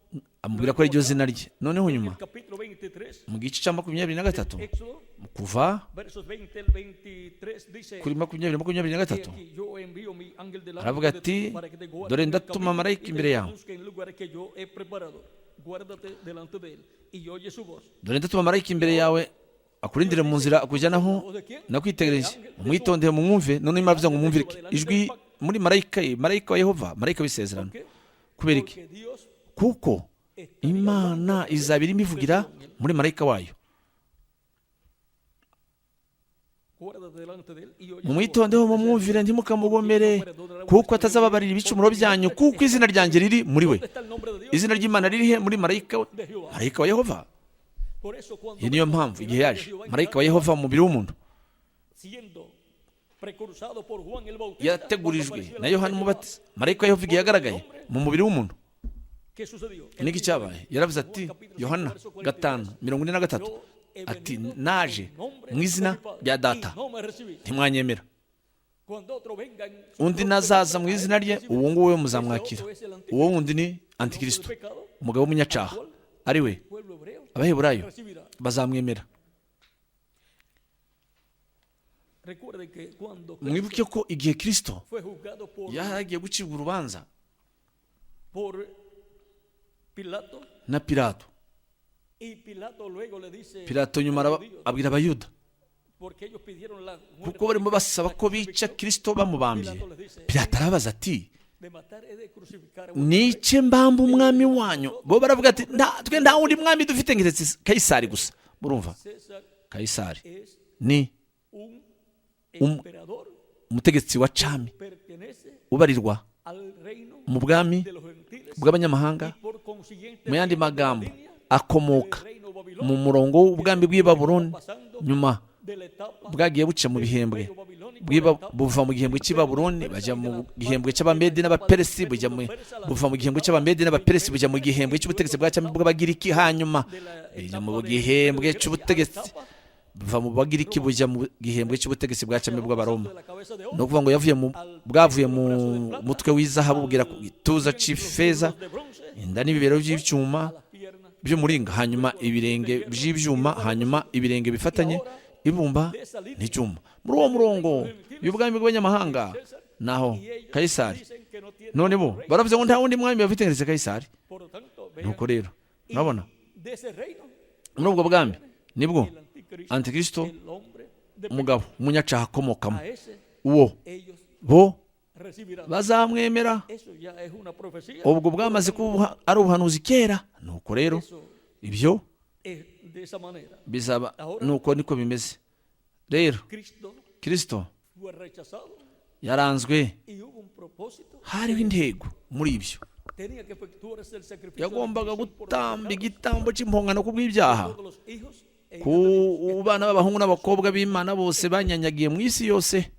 Amubwira ko ari ryo zina rye. Noneho En nyuma el capítulo 23, mu gice cya 23 Éxodo, kuva versos 20 al 23 dice, kuri 23 aquí yo envío mi ángel delante aravuga de ati, ti para que te guarde dore en el ndatuma camino marayika y te imbere yawe. conduzca en lugares que yo he preparado. Guárdate delante de él y oye su voz. dore ndatuma marayika imbere yawe akurindire mu nzira akujyanaho nakwitegereje, umwitondeye mu mwumve. None Imana avuze ngo mwumvire ijwi muri marayika ye, marayika wa Yehova, marayika w'isezerano. Kubera iki? Porque Dios Kuko Imana izaba irimo ivugira muri marayika wayo. guárdate delante de él y oye su voz. Mumwitondeho mumwumvire ntimukamugomere, kuko atazababarira ibicumuro byanyu, kuko izina ryanjye riri muri we. ¿Dónde está el nombre de Dios? Izina ry'Imana riri he? Muri marayika we, De Jehová. marayika wa Yehova. Por eso cuando Iyi niyo mpamvu igihe yaje marayika wa Yehova mu mubiri w'umuntu siendo precursado por Juan el Bautista, yategurijwe na Yohana Umubatiza, marayika wa Yehova igihe yagaragaye mu mubiri w'umuntu, ¿qué sucedió? niki cyabaye? Yaravuze ati, Yohana 5:43, ati, naje mu izina rya data No me recibí. ntimwanyemera, Cuando otro venga en su undi nazaza mu izina rye, uwo nguwo muzamwakira. Uwo wundi ni antikristo, pecado, umugabo w'umunyacyaha, ari we pueblo hebreo abaheburayo recibirá. bazamwemera. Recuerden que cuando Mwibuke ko igihe Kristo fue juzgado yaragiye gucibwa urubanza por Pilato, na Pilato, y Pilato luego le dice Pilato nyuma a los judíos, abwira abayuda, porque ellos pidieron la kuko barimo basaba ko bica Kristo bamubambye. Pilato arabaza ati, de matar es de crucificar. nice mbamba umwami wanyu? Bo baravuga ati, twe nta wundi mwami dufite ngiretse Kayisari gusa. Murumva, César Kayisari es ni un Un- emperador, umutegetsi wa cami pertenece ubarirwa al reino mu bwami de los gentiles, bw'abanyamahanga. por consiguiente Mu yandi magambo, línea akomoka del reino mu babilónico, murongo w'ubwami bw'i Babuloni, nyuma de la etapa bwagiye buca mu bihembwe buva mu gihembwe cy'i Babuloni bajya mu gihembwe cy'Abamedi n'Abaperesi, buva mu gihembwe cy'Abamedi n'Abaperesi bujya mu gihembwe cy'ubutegetsi bwa cyami bw'Abagiriki, hanyuma bijya mu gihembwe cy'ubutegetsi buva mu Bagiriki bujya mu gihembwe cy'ubutegetsi bwa cyami bw'Abaroma. de la cabeza de Ni oro, ukuvuga ngo bwavuye mu mutwe w'izahabu bugera ku gituza cy'ifeza, de bronce, inda n'ibibero by'icyuma las piernas by'umuringa, hanyuma ibirenge by'ibyuma, hanyuma ibirenge bifatanye ibumba n'icyuma. Muri uwo murongo y'ubwami bw'abanyamahanga naho Kayisari. dicen que no tiene. None bo baravuze ngo nta wundi mwami bafite ngeretse Kayisari. Por lo tanto, Nuko rero urabona, de ese reino, muri ubwo bwami nibwo el anticristo, antikristo, el hombre de umugabo umunyacaha akomokamo, a ese uwo ellos bo recibirán. bazamwemera. Eso ya es una profecía. Ubwo bwamaze kuba ari ubuhanuzi kera. Nuko rero Eso ibyo es de esa manera. bizaba, nuko niko bimeze. Rero Cristo Kristo fue rechazado yaranzwe, y hubo un propósito. hariho intego muri ibyo. Tenía que efectuarse el sacrificio Yagombaga de expiación por gutamba los pecados igitambo cy'impongano ku bw'ibyaha de todos los hijos e ku bana b'abahungu n'abakobwa b'Imana bose banyanyagiye mu isi yose.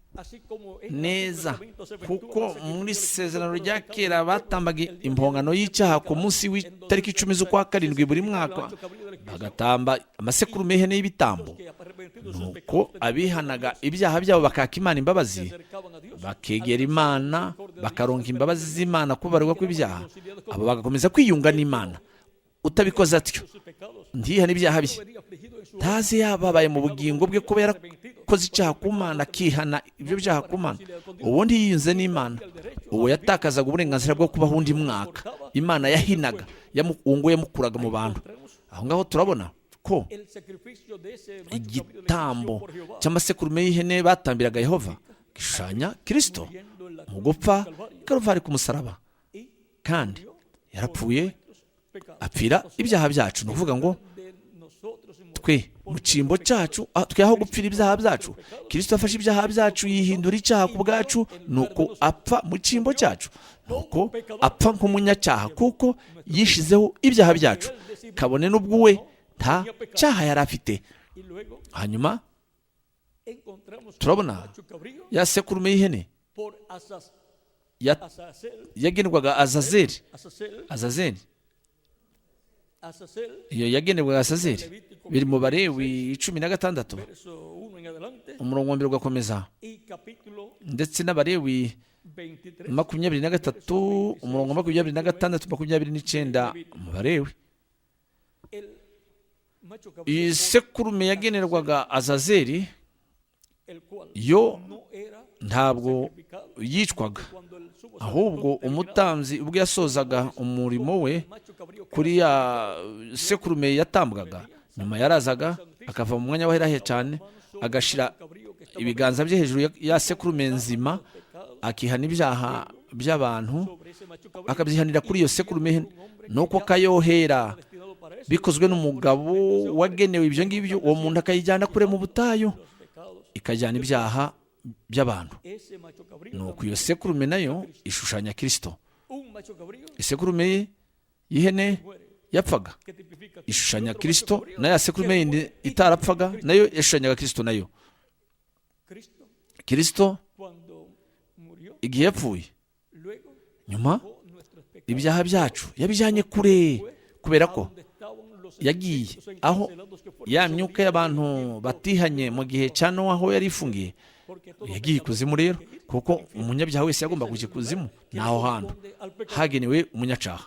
neza, kuko muri isezerano rya kera batambaga impongano y'icyaha ku munsi w'itariki 10 z'ukwa karindwi buri mwaka, bagatamba amasekurume y'ihene y'ibitambo. Nuko abihanaga ibyaha byabo bakaka Imana imbabazi, bakegera Imana, bakaronka imbabazi z'Imana kubarirwa kw'ibyaha, abo bagakomeza kwiyunga n'Imana. Utabikoze atyo ntihane ibyaha bye, ntazi yababaye mu bugingo bwe kuba yarakoze icyaha ku Mana, akihana ibyo byaha ku Mana, ubundi yiyunze n'Imana, uwo yatakazaga uburenganzira bwo kubaho undi mwaka. Imana yahinaga, yamukuraga mu bantu. Aho ngaho turabona ko igitambo cy'amasekurume y'ihene batambiraga Yehova gishushanya Kristo mu gupfa Karuvari ku musaraba, kandi yarapfuye apfira ibyaha byacu. Ni ukuvuga ngo twe mu cyimbo cyacu, twihaho gupfira ibyaha byacu, Kristo afashe ibyaha byacu yihindura icyaha ku bwacu, nuko apfa mu cyimbo cyacu, nuko apfa nk'umunyacyaha kuko yishizeho ibyaha byacu, kabone n'ubwo we nta cyaha yari afite. Hanyuma turabona ya sekurume y'ihene yagenerwaga Azazeli. Iyo yagenerwaga Azazeli biri mu Balewi 16 umurongo wa mbere ugakomeza, ndetse n'Abalewi 23 umurongo wa 26 29 mu Balewi. Iyi sekurume yagenerwaga Azazeli yo ntabwo yicwaga, ahubwo umutambyi ubwo yasozaga umurimo we kuri ya sekurume yatambwaga, nyuma yarazaga akava mu mwanya waherahe cyane, agashira ibiganza bye hejuru ya sekurume nzima, akihana ibyaha by'abantu, akabyihanira kuri iyo sekurume, nuko akayohera bikozwe n'umugabo wagenewe ibyo ngibyo. Uwo muntu akayijyana kure mu butayu, ikajyana ibyaha by'abantu. Nuko iyo sekurume nayo ishushanya Kristo. Isekurume y'ihene yapfaga ishushanya Kristo, na ya sekurume yindi itarapfaga nayo yashushanyaga Kristo. Nayo Kristo igihe yapfuye, nyuma ibyaha byacu yabijyanye kure, kubera ko yagiye aho ya myuka y'abantu batihanye mu gihe cya Nowa aho yari ifungiye, yagiye ikuzimu. Rero kuko umunyabyaha wese yagomba kujya ikuzimu, naho hantu hagenewe umunyacaha.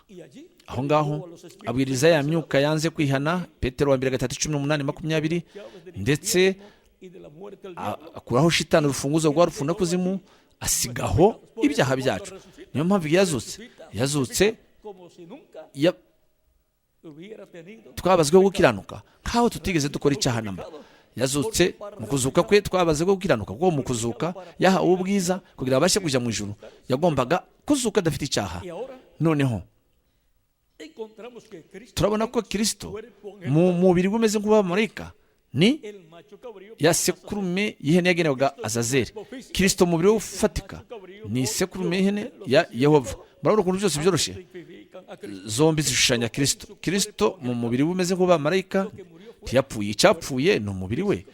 Aho ngaho abwiriza ya myuka yanze kwihana, Petero wa 3:18-20, ndetse akuraho shitani urufunguzo rwa rupfu no kuzimu, asigaho ibyaha byacu. Niyo mpamvu yazutse twabazweho gukiranuka nkaho tutigeze dukora icyaha namba. Yazutse mu kuzuka kwe twabazweho gukiranuka, kuko mu kuzuka yahawe ubwiza kugira abashe kujya mu ijuru. Yagombaga kuzuka adafite icyaha. Noneho turabona ko Kristo mu mubiri umeze nk'uw'abamarayika ni ya sekurume y'ihene yagenerwaga Azazeli. Kristo mu mubiri we ufatika ni sekurume y'ihene ya Yehova. Murabona ukuntu byose byoroshye, zombi zishushanya Kristo. Kristo mu mubiri we umeze nk'uw'abamarayika ntiyapfuye, icyapfuye ni umubiri we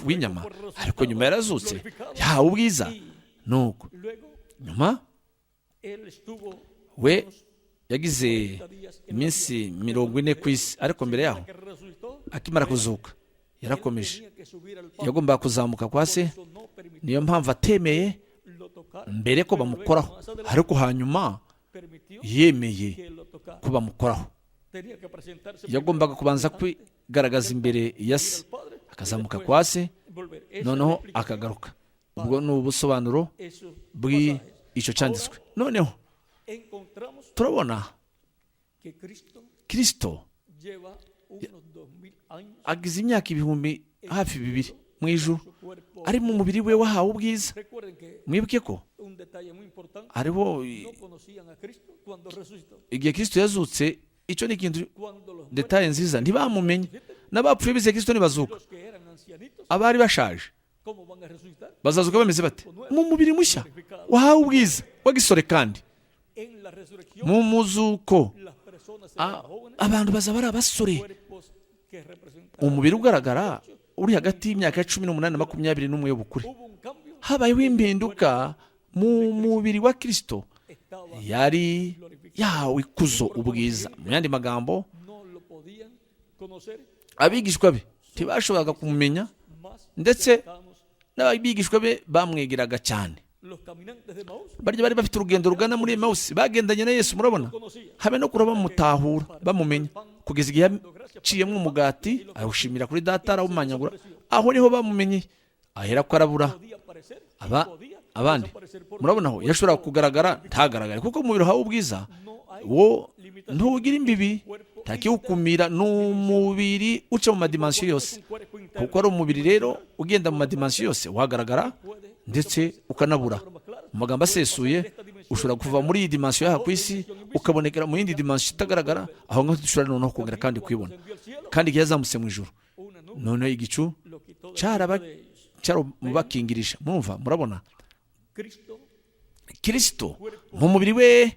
w'inyama, ariko nyuma yarazutse yahawe ubwiza. Nuko nyuma we yagize iminsi 40 ku isi, ariko mbere yaho akimara kuzuka yarakomeje, yagombaga kuzamuka kwa se. Niyo mpamvu atemeye mbere ko bamukoraho, ariko hanyuma yemeye ko bamukoraho. Yagombaga kubanza kwigaragaza imbere ya se, akazamuka kwa se, noneho akagaruka. Ubwo ni ubusobanuro bw'icyo cyanditswe. Noneho turabona Kristo agize imyaka ibihumbi hafi 2 mu ijuru, ari mu mubiri we wahawe ubwiza. Mwibuke ko hariho igihe Kristo yazutse, icyo ni ikintu detaye nziza, ntibamumenye. N'abapfuye bize Kristo nibazuka, abari bashaje bazazuka bameze bate? Mu mubiri mushya wahawe ubwiza wagisore. Kandi mu muzuko abantu bazaba ari abasore, umubiri ugaragara uri hagati y'imyaka 18 na 21 y'ubukure. habayeho impinduka mu mubiri wa Kristo. Yari yahawe ikuzo, ubwiza. Mu yandi magambo, abigishwa be ntibashoboraga kumumenya, ndetse n'abigishwa be bamwegeraga cyane. Barya bari bafite urugendo rugana muri Emawusi, bagendanye na Yesu, murabona, habe no kuraba bamutahura, bamumenya, kugeza igihe yaciyemo umugati awushimira kuri data, arawumanyagura. Aho niho bamumenye, ahera ko arabura. Abandi murabona aho yashobora kugaragara ntagaragare, kuko umubiri wawe ubwiza wo ntugira imbibi, ntakiwukumira. Ni umubiri uca mu madimansiyo yose, kuko ari umubiri rero ugenda mu madimansiyo yose, wagaragara ndetse ukanabura. Mu magambo asesuye, ushobora kuva muri iyi dimansiyo y'aha ku isi ukabonekera mu yindi dimansiyo itagaragara. Aho ngaho dushobora noneho kongera kandi kwibona. Kandi igihe yazamutse mu ijuru, noneho igicu cyarabakingirije. Murabona, Kristo mu mubiri we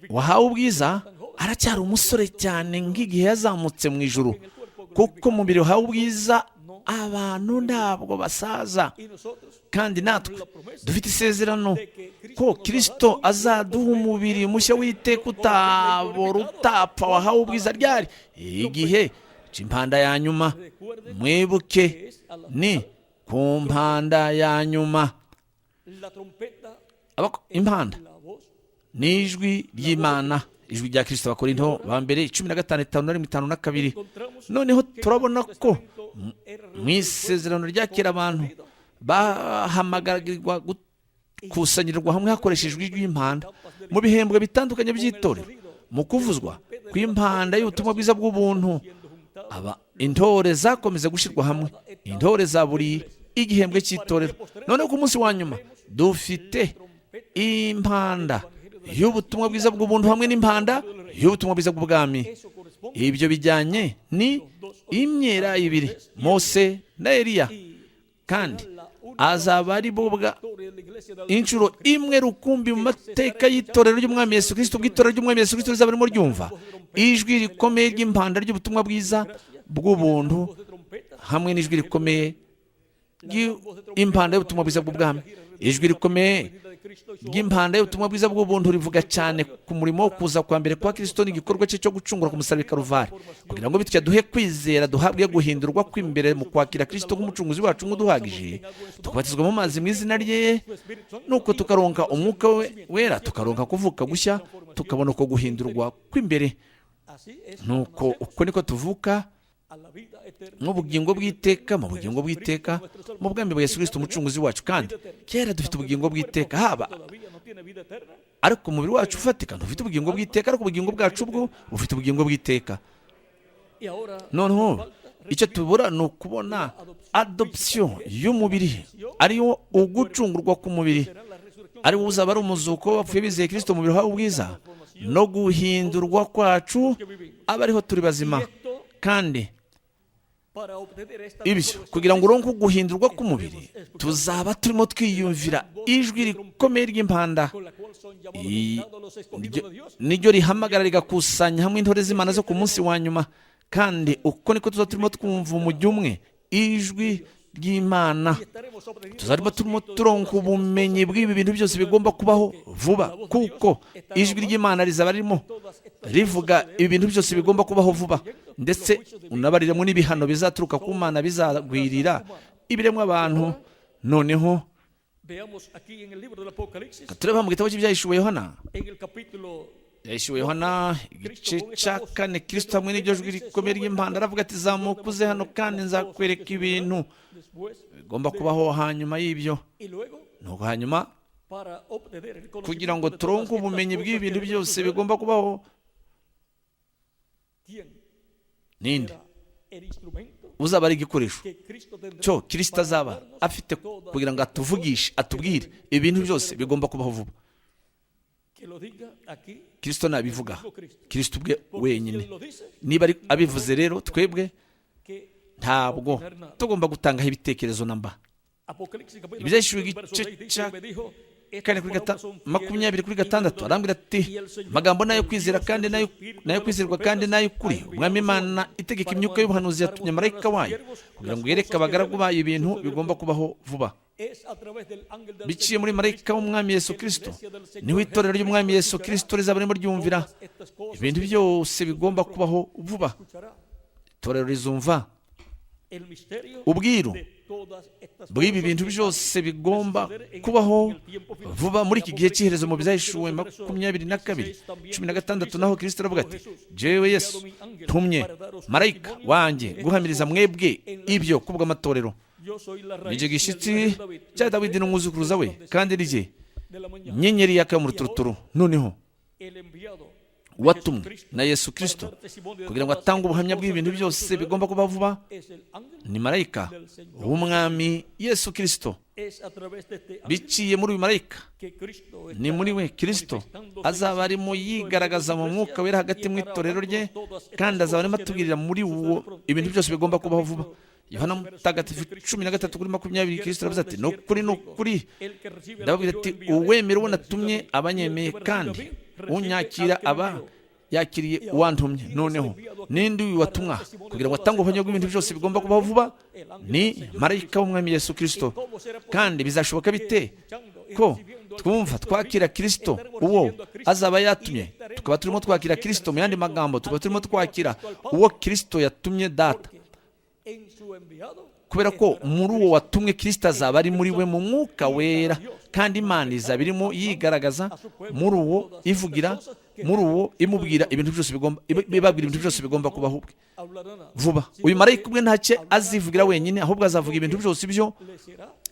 wahawe ubwiza aracyari umusore cyane nk'igihe yazamutse mu ijuru, kuko mu mubiri wahawe ubwiza abantu ntabwo basaza. Kandi natwe dufite isezerano ko Kristo azaduha umubiri mushya w'iteka utabora, utapfa, wahawe ubwiza. Ryari? Igihe cy'impanda ya nyuma. Mwibuke, ni ku mpanda ya nyuma. Impanda ni ijwi ry'Imana, ijwi rya Kristo. Abakorinto ba mbere 15:5-52. Noneho turabona ko mu isezerano rya kera abantu bahamagarirwa gukusanyirirwa hamwe hakoreshejwe ijwi ry'impanda mu bihembwe bitandukanye by'itorero. Mu kuvuzwa kw'impanda y'ubutumwa bwiza bw'ubuntu, intore zakomeza gushyirwa hamwe, intore za buri igihembwe cy'itorero. Noneho ku munsi wa nyuma dufite impanda y'ubutumwa bwiza bw'ubuntu hamwe n'impanda y'ubutumwa bwiza bw'ubwami. Ibyo bijyanye ni imyera ibiri, Mose na Eliya, kandi azaba ari bo inshuro imwe rukumbi mu mateka y'itorero ry'umwami Yesu Kristo. Bw'itorero ry'umwami Yesu Kristo rizaba ririmo ryumva ijwi rikomeye ry'impanda ry'ubutumwa bwiza bw'ubuntu hamwe n'ijwi rikomeye ry'impanda y'ubutumwa bwiza bw'ubwami. Ijwi rikomeye ry'impanda y'ubutumwa bwiza bw'ubuntu rivuga cyane ku murimo wo kuza kwa mbere kwa Kristo n'igikorwa cye cyo gucungura ku musaraba i Karuvari, kugira ngo bityo duhe kwizera, duhabwe guhindurwa kw'imbere mu kwakira Kristo nk'umucunguzi wacu nk'uduhagije, tukabatizwa mu mazi mu izina rye, nuko tukaronka umwuka we wera, tukaronka kuvuka gushya, tukabona uko guhindurwa kw'imbere. Nuko uko niko tuvuka mu bugingo bw'iteka, mu bugingo bw'iteka mu bwami bwa Yesu Kristo umucunguzi wacu. Kandi kera dufite ubugingo bw'iteka, haba ariko umubiri wacu ufatika ntufite ubugingo bw'iteka, ariko ubugingo bwacu bwo bufite ubugingo bw'iteka. Noneho icyo tubura ni ukubona adoption y'umubiri, ariyo ugucungurwa k'umubiri, ari wo uzaba ari umuzuko wapfuye bizeye Kristo, umubiri wawe ubwiza, no guhindurwa kwacu aba ariho turi bazima. Kandi ibyo kugira ngo uronke guhindurwa k'umubiri, tuzaba turimo twiyumvira ijwi rikomeye ry'impanda, niryo rihamagara rigakusanya hamwe intore z'Imana zo ku munsi wa nyuma. Kandi uko niko tuzaba turimo twumva umujyi umwe, ijwi ry'Imana. Tuzarimo turimo turonka ubumenyi bw'ibi bintu byose bigomba kubaho vuba, kuko ijwi ry'Imana rizaba ririmo rivuga ibintu byose bigomba kubaho vuba, ndetse unabariramo n'ibihano bizaturuka ku Mana bizagwirira ibiremwa abantu. Noneho tureba mu gitabo cy'ibyahishuwe Yohana, yahishuwe Yohana igice cya 4, Kristo hamwe n'iryo jwi rikomeye ry'impanda aravuga ati, zamuka uze hano kandi nzakwereka ibintu bigomba kubaho hanyuma y'ibyo. Nuko hanyuma kugira ngo turonke ubumenyi bw'ibintu byose bigomba kubaho, ninde uzaba ari igikoresho cyo Kristo azaba afite kugira ngo atuvugishe, atubwire ibintu byose bigomba kubaho vuba. Kristo nabivuga, Kristo ubwe wenyine. Niba abivuze rero, twebwe ntabwo tugomba gutangaho ibitekerezo namba. Ibyahishuwe igice cya 4:26 arambwira ati, amagambo nayo kwizera kandi nayo kwizerwa kandi nayo kuri. Umwami Imana itegeka imyuka y'ubuhanuzi yatumye marayika wayo kugira ngo yereke abagaragu bayo ibintu bigomba kubaho vuba. biciye muri marayika w'umwami Yesu Kristo. Niho itorero ry'umwami Yesu Kristo rizaba ririmo ryumvira ibintu byose bigomba kubaho vuba. Itorero rizumva ubwiru bw'ibi bintu byose bigomba kubaho vuba muri iki gihe cy'iherezo. Mu byahishuwe 22:16 naho Kristo aravuga ati, jewe Yesu ntumye marayika wanjye guhamiriza mwebwe ibyo kubw'amatorero. Nicyo gishyitsi cya Dawidi n'umwuzukuruza we, kandi rye nyenyeri yaka mu ruturuturu. Noneho watumwe na Yesu Kristo kugira ngo atange ubuhamya bw'ibintu byose bigomba kuba vuba ni marayika w'umwami Yesu Kristo. Biciye muri uyu marayika, ni muri we Kristo azaba arimo yigaragaza mu mwuka wera hagati mu itorero rye, kandi azaba arimo atubwirira muri wo ibintu byose bigomba kubaho vuba. Yohana Mutagatifu 13:20 Kristo aravuze ati, nukuri ndababwira ati, uwemera uwo natumye abanyemeye, kandi unyakira aba yakiriye uwantumye. Noneho ninde uyu watumwa kugira ngo atange ubuhamya bw'ibintu byose bigomba kubaho vuba? Ni marayika w'umwami Yesu Kristo. Kandi bizashoboka bite ko twumva twakira Kristo uwo azaba yatumye, tukaba turimo twakira Kristo? Mu yandi magambo, tukaba turimo twakira uwo Kristo yatumye Data, kubera ko muri uwo watumwe Kristo azaba ari muri we mu mwuka wera, kandi Imana izaba irimo yigaragaza muri uwo, ivugira muri uwo, imubwira ibintu byose ibabwira ibintu byose bigomba kubaho vuba. Uyu marayika ubwe ntacye azivugira wenyine, ahubwo azavuga ibintu byose ibyo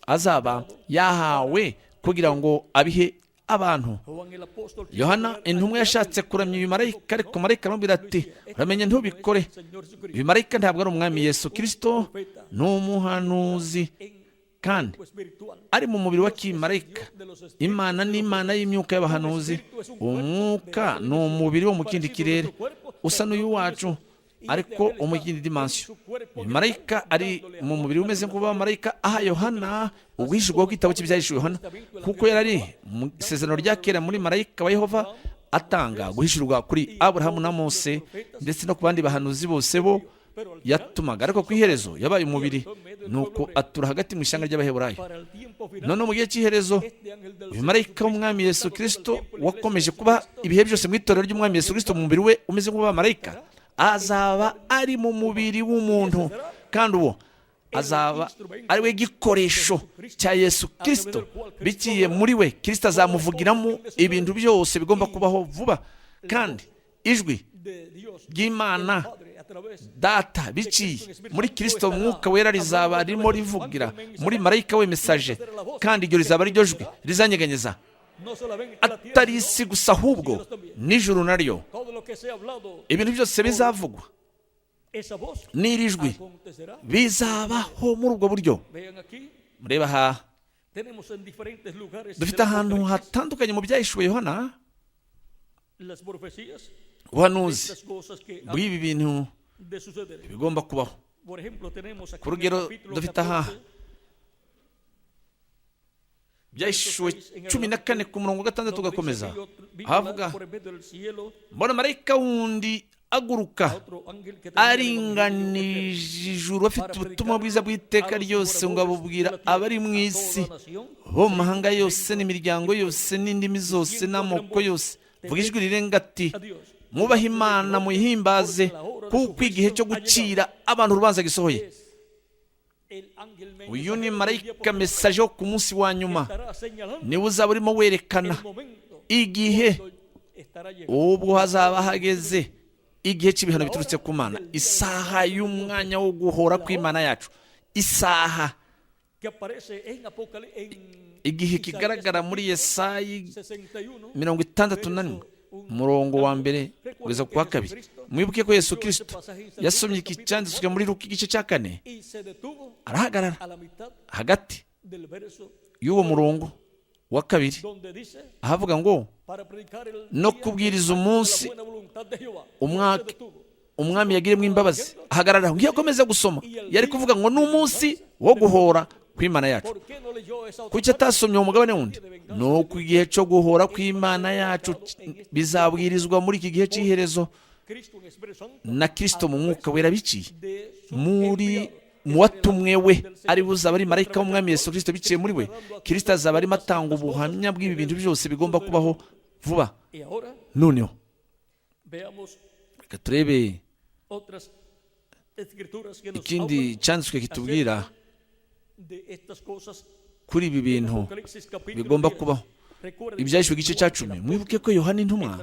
azaba yahawe kugira ngo abihe abantu. Yohana intumwa yashatse kuramya uyu marayika, ariko marayika aramubwira ati, uramenye ntubikore. Uyu marayika ntabwo ari umwami Yesu Kristo, ni umuhanuzi, kandi ari mu mubiri wa kimarayika. Imana ni Imana y'imyuka y'abahanuzi. Umwuka ni umubiri wo mu kindi kirere usa n'uyu wacu, ariko mu kindi dimension. Marayika ari mu mubiri umeze nk'uw'abamarayika. Aha Yohana ubwishurwa bw'igitabo cy'ibyahishuwe Yohana, kuko yarari mu isezerano rya kera muri marayika wa Yehova atanga guhishurwa kuri Aburahamu na Mose ndetse no ku bandi bahanuzi bose bo yatumaga, ariko ku iherezo yabaye umubiri, nuko atura hagati mu ishyanga ry'Abaheburayo. None mu gihe cy'iherezo uyu marayika w'umwami Yesu Kristo wakomeje kuba ibihe byose mu itorero ry'umwami Yesu Kristo mu mubiri we umeze nk'uw'abamarayika, azaba ari mu mubiri w'umuntu, kandi uwo azaba ari we gikoresho cya Yesu Kristo. Biciye muri we Kristo azamuvugiramo ibintu byose bigomba kubaho vuba, kandi ijwi ry'Imana Data biciye muri Kristo umwuka wera rizaba ririmo rivugira muri marayika we mesaje, kandi iryo rizaba ari ryo jwi rizanyeganyeza atari isi gusa, ahubwo n'ijuru naryo. Ibintu byose bizavugwa n'iri jwi bizabaho muri ubwo buryo. Mureba aha, dufite ahantu hatandukanye mu byahishuwe Yohana ubuhanuzi bw'ibi bintu bigomba kubaho. Ku rugero dufite aha byahishuwe 14:6 tugakomeza, havuga, mbona marayika wundi aguruka aringanije ijuru, afite ubutumwa bwiza bw'iteka ryose ngo abubwira abari mu isi bo mu mahanga yose n'imiryango yose n'indimi zose n'amoko yose. Vuga ijwi rirenga ati, mwubahe Imana muyihimbaze, kuko igihe cyo gucira abantu urubanza gisohoye. Uyu ni marayika mesaje wo ku munsi wa nyuma, niwe uzaba urimo werekana igihe ubwo hazaba hageze igihe cy'ibihano biturutse ku Mana, isaha y'umwanya wo guhora kw'Imana yacu, isaha igihe kigaragara muri Yesaya 61 umurongo wa mbere kugeza ku wa 2. Mwibuke ko Yesu Kristo yasomye iki cyanditswe muri Luka igice cya 4, arahagarara hagati y'uwo murongo wa 2, ahavuga ngo no kubwiriza umunsi umwami yagiremo imbabazi. Ahagarara ngiye akomeza gusoma, yari kuvuga ngo n'umunsi wo guhora kw'Imana yacu. Kuki atasomye umugabane wundi? Nuko igihe cyo guhora kw'Imana yacu bizabwirizwa muri iki gihe cy'iherezo na Kristo mu mwuka wera biciye muri mu watumwe we ari buzaba ari marayika w'umwami Yesu Kristo biciye muri we. Kristo azaba arimo atanga ubuhamya bw'ibi bintu byose bigomba kubaho vuba. Noneho reka turebe ikindi cyanditswe kitubwira kuri ibi bintu bigomba kubaho. Ibyahishwe igice cya 10. Mwibuke ko Yohana intumwa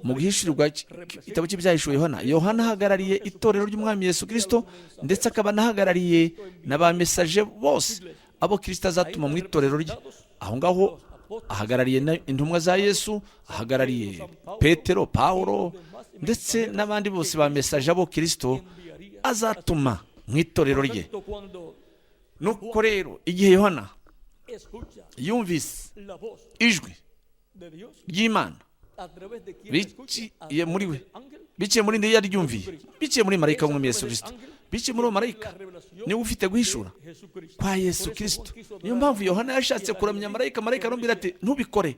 mu gihishurirwa igitabo cy'ibyahishwe Yohana ahagarariye itorero ry'umwami Yesu Kristo, ndetse akaba anahagarariye n'abamesaje bose abo Kristo azatuma mu itorero rye. Aho ngaho ahagarariye intumwa za Yesu, ahagarariye Petero, Paulo, ndetse n'abandi bose bamesaje abo Kristo azatuma mu itorero rye. Nuko rero igihe Yohana yumvise ijwi ry'Imana biciye muri we, biciye muri nde yaryumviye, biciye muri marayika w'umwami Yesu Kristo, biciye muri uwo marayika niwe ufite guhishura kwa Yesu Kristo. Niyo mpamvu Yohana yashatse kuramya marayika, marayika arambwira ati ntubikore.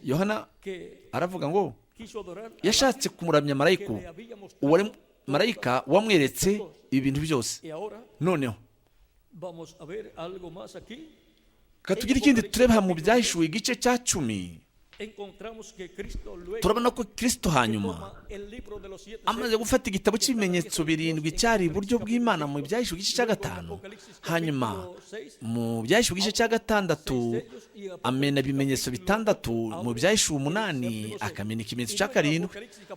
Yohana aravuga ngo yashatse kumuramya marayika, uwo marayika wamweretse ibintu byose. Noneho katugire ikindi tureba mu byahishuwe igice cya 10. Turabona ko Kristo hanyuma amaze gufata igitabo cy'ibimenyetso 7 cyari iburyo bw'Imana mu byahishuwe igice cya 5, hanyuma mu byahishuwe igice cya 6 amena ibimenyetso 6, mu byahishuwe 8 akamena ikimenyetso cya 7,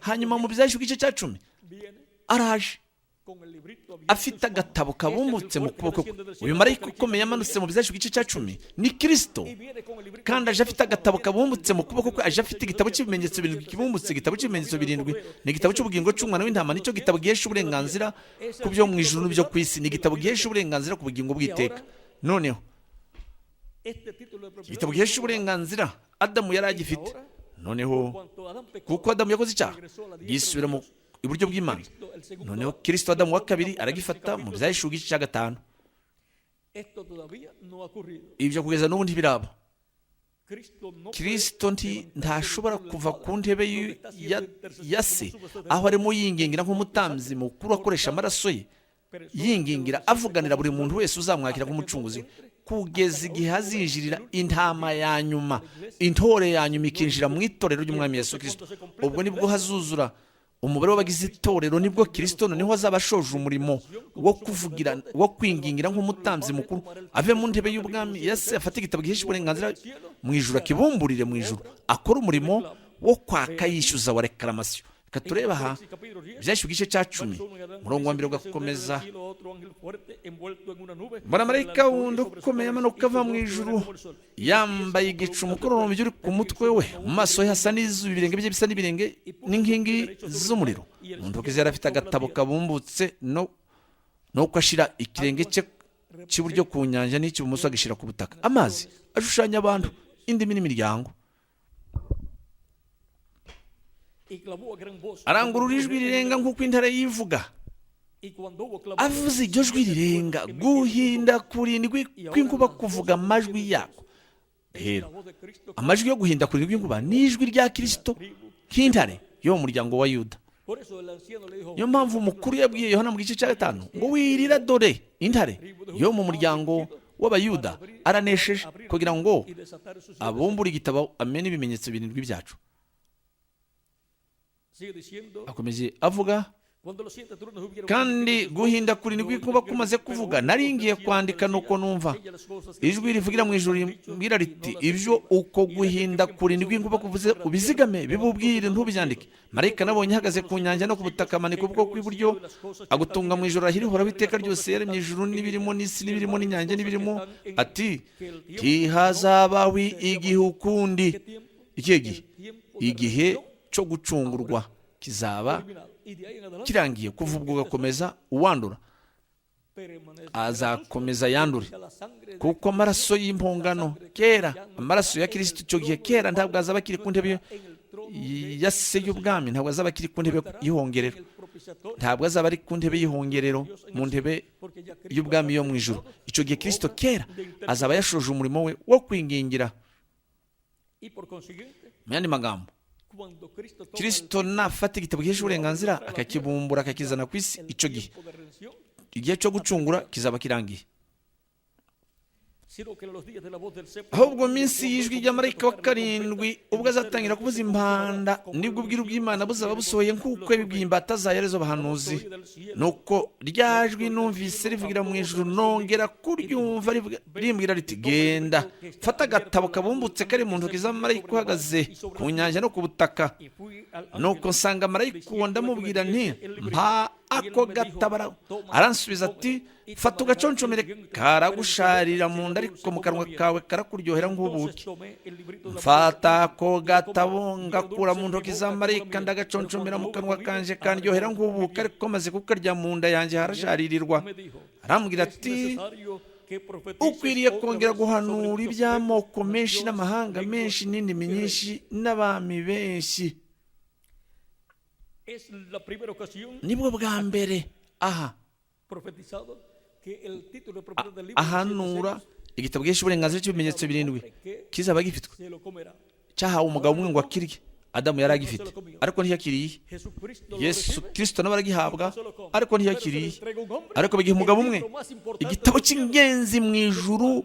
hanyuma mu byahishuwe igice cya 10 araje afite agatabo kabumbutse mu kuboko kwe. Uyu marayika ukomeye yamanutse mu byahishuwe igice cya 10 ni Kristo, kandi aje afite agatabo kabumbutse mu kuboko kwe, aje afite igitabo cy'ibimenyetso 7 kibumbutse. Igitabo cy'ibimenyetso 7 ni igitabo cy'ubugingo cy'umwana w'intama, nicyo gitabo gihesha uburenganzira ku byo mu ijuru n'ibyo ku isi. Ni igitabo gihesha uburenganzira ku bugingo bw'iteka. Noneho igitabo gihesha uburenganzira Adamu yari agifite. Noneho kuko Adamu yakoze icyaha gisubira mu iburyo bw'Imana. Noneho Kristo Adamu wa kabiri aragifata mu byahishuwe igice cya 5. Ibyo kugeza n'ubu ntibiraba. Kristo ntashobora kuva ku ntebe ya se, aho arimo yingingira nk'umutambyi mukuru akoresha amaraso ye, yingingira avuganira buri muntu wese uzamwakira nk'umucunguzi, kugeza igihe azinjirira intama ya nyuma, intore ya nyuma ikinjira mu itorero ry'umwami Yesu Kristo. Ubwo nibwo hazuzura umubare w'abagize itorero, nibwo Kristo noneho azaba ashoje umurimo wo kuvugira, wo kwingingira nk'umutambyi mukuru, ave mu ntebe y'ubwami ya se, afate igitabo gihesha uburenganzira mu ijuru, akibumburire mu ijuru, akora umurimo wo kwaka yishyuza wa reklaramasiyo. Reka turebe aha byahishuwe igice cya 10 umurongo wa 1 ugakomeza. Mbona marayika wundi ukomeye amanuka ava mu ijuru, yambaye igicu umukororombya uri ku mutwe we, mu maso he hasa n'izuba, ibirenge bye bisa n'ibirenge n'inkingi z'umuriro. Mu ntoki ze yari afite agatabo kabumbutse, no ko ashira ikirenge cye cy'iburyo ku nyanja n'icy'ibumoso agishira ku butaka. Amazi ashushanya abantu, indimi n'imiryango. Arangurura ijwi rirenga nk'uko intare yivuga. Avuze iryo jwi rirenga, guhinda kurindwi kw'inkuba kuvuga amajwi yako. Rero amajwi yo guhinda kurindwi kw'inkuba ni ijwi rya Kristo nk'intare yo mu muryango wa Yuda. Niyo mpamvu umukuru yabwiye Yohana mu gice cya 5 ngo wirira, dore intare yo mu muryango w'Abayuda aranesheje, kugira ngo abumbure igitabo amene ibimenyetso 7 byacu. Akomeje avuga, kandi guhinda kurindwi kuba kumaze kuvuga, nari ngiye kwandika, nuko numva ijwi rivugira mu ijuru rimbwira riti, ibyo uko guhinda kurindwi kuba kuvuze ubizigame, bibubwire ntubyandike. Marayika nabonye ahagaze ku nyanja no ku butaka, amanika ukuboko kw'iburyo agutunga mu ijoro, arahira uhoraho iteka ryose, yaremye ijuru n'ibirimo n'isi n'ibirimo n'inyanja n'ibirimo, ati ntihazabaho igihe ukundi. Ikihe gihe? Igihe cyo gucungurwa kizaba kirangiye. Kuva ubwo ugakomeza uwandura azakomeza yandure, kuko amaraso y'impongano kera, amaraso ya Kristo icyo gihe kera ntabwo azaba akiri ku ntebe ya se y'ubwami, ntabwo azaba akiri ku ntebe y'ihongerero, ntabwo azaba ari ku ntebe y'ihongerero, mu ntebe y'ubwami yo mu ijuru. Icyo gihe Kristo kera azaba yashoje umurimo we wo kwingingira. Mu yandi magambo, Kristo nafata igitabo gihesha uburenganzira akakibumbura akakizana ku isi, icyo gihe igihe cyo gucungura kizaba kirangiye. sino que los días de la voz del séptimo ahubwo minsi y'ijwi ry'amarayika wa karindwi ubwo azatangira kuvuza impanda, nibwo ubwiru bw'Imana buzaba busohoye nk'uko yabibwiye imbata zayo arizo bahanuzi. Nuko rya jwi numvise rivugira mu ijuru, nongera kuryumva rimbwira riti, genda fata agatabo kabumbutse kari mu ntoki z'amarayika uhagaze ku nyanja no ku butaka. Nuko nsanga marayika uwo ndamubwira nti, mpa ako gatabo. Aransubiza ati, fata ugaconshomere, karagusharira mu nda ariko mu kanwa kawe karakuryohera nk'ubuki. Mfata ako gatabo ngakura mu ntoki z'amarayika ndagaconshomera mu kanwa kanje, kandyohera nk'ubuki, ariko maze kukarya mu nda yanjye harasharirirwa. Arambwira ati, ukwiriye kongera guhanura iby'amoko menshi n'amahanga menshi n'indimi nyinshi n'abami benshi. Nibwo bwa mbere ahanura igitabo gihesha uburenganzira cy'ibimenyetso birindwi kizaba gifitwe. Cyahawe umugabo umwe ngo akirye. Adamu yari agifite ariko ntiyakiriye. Yesu Kristo nawe aragihabwa ariko ntiyakiriye. Ariko bagiha umugabo umwe igitabo cy'ingenzi mu ijuru.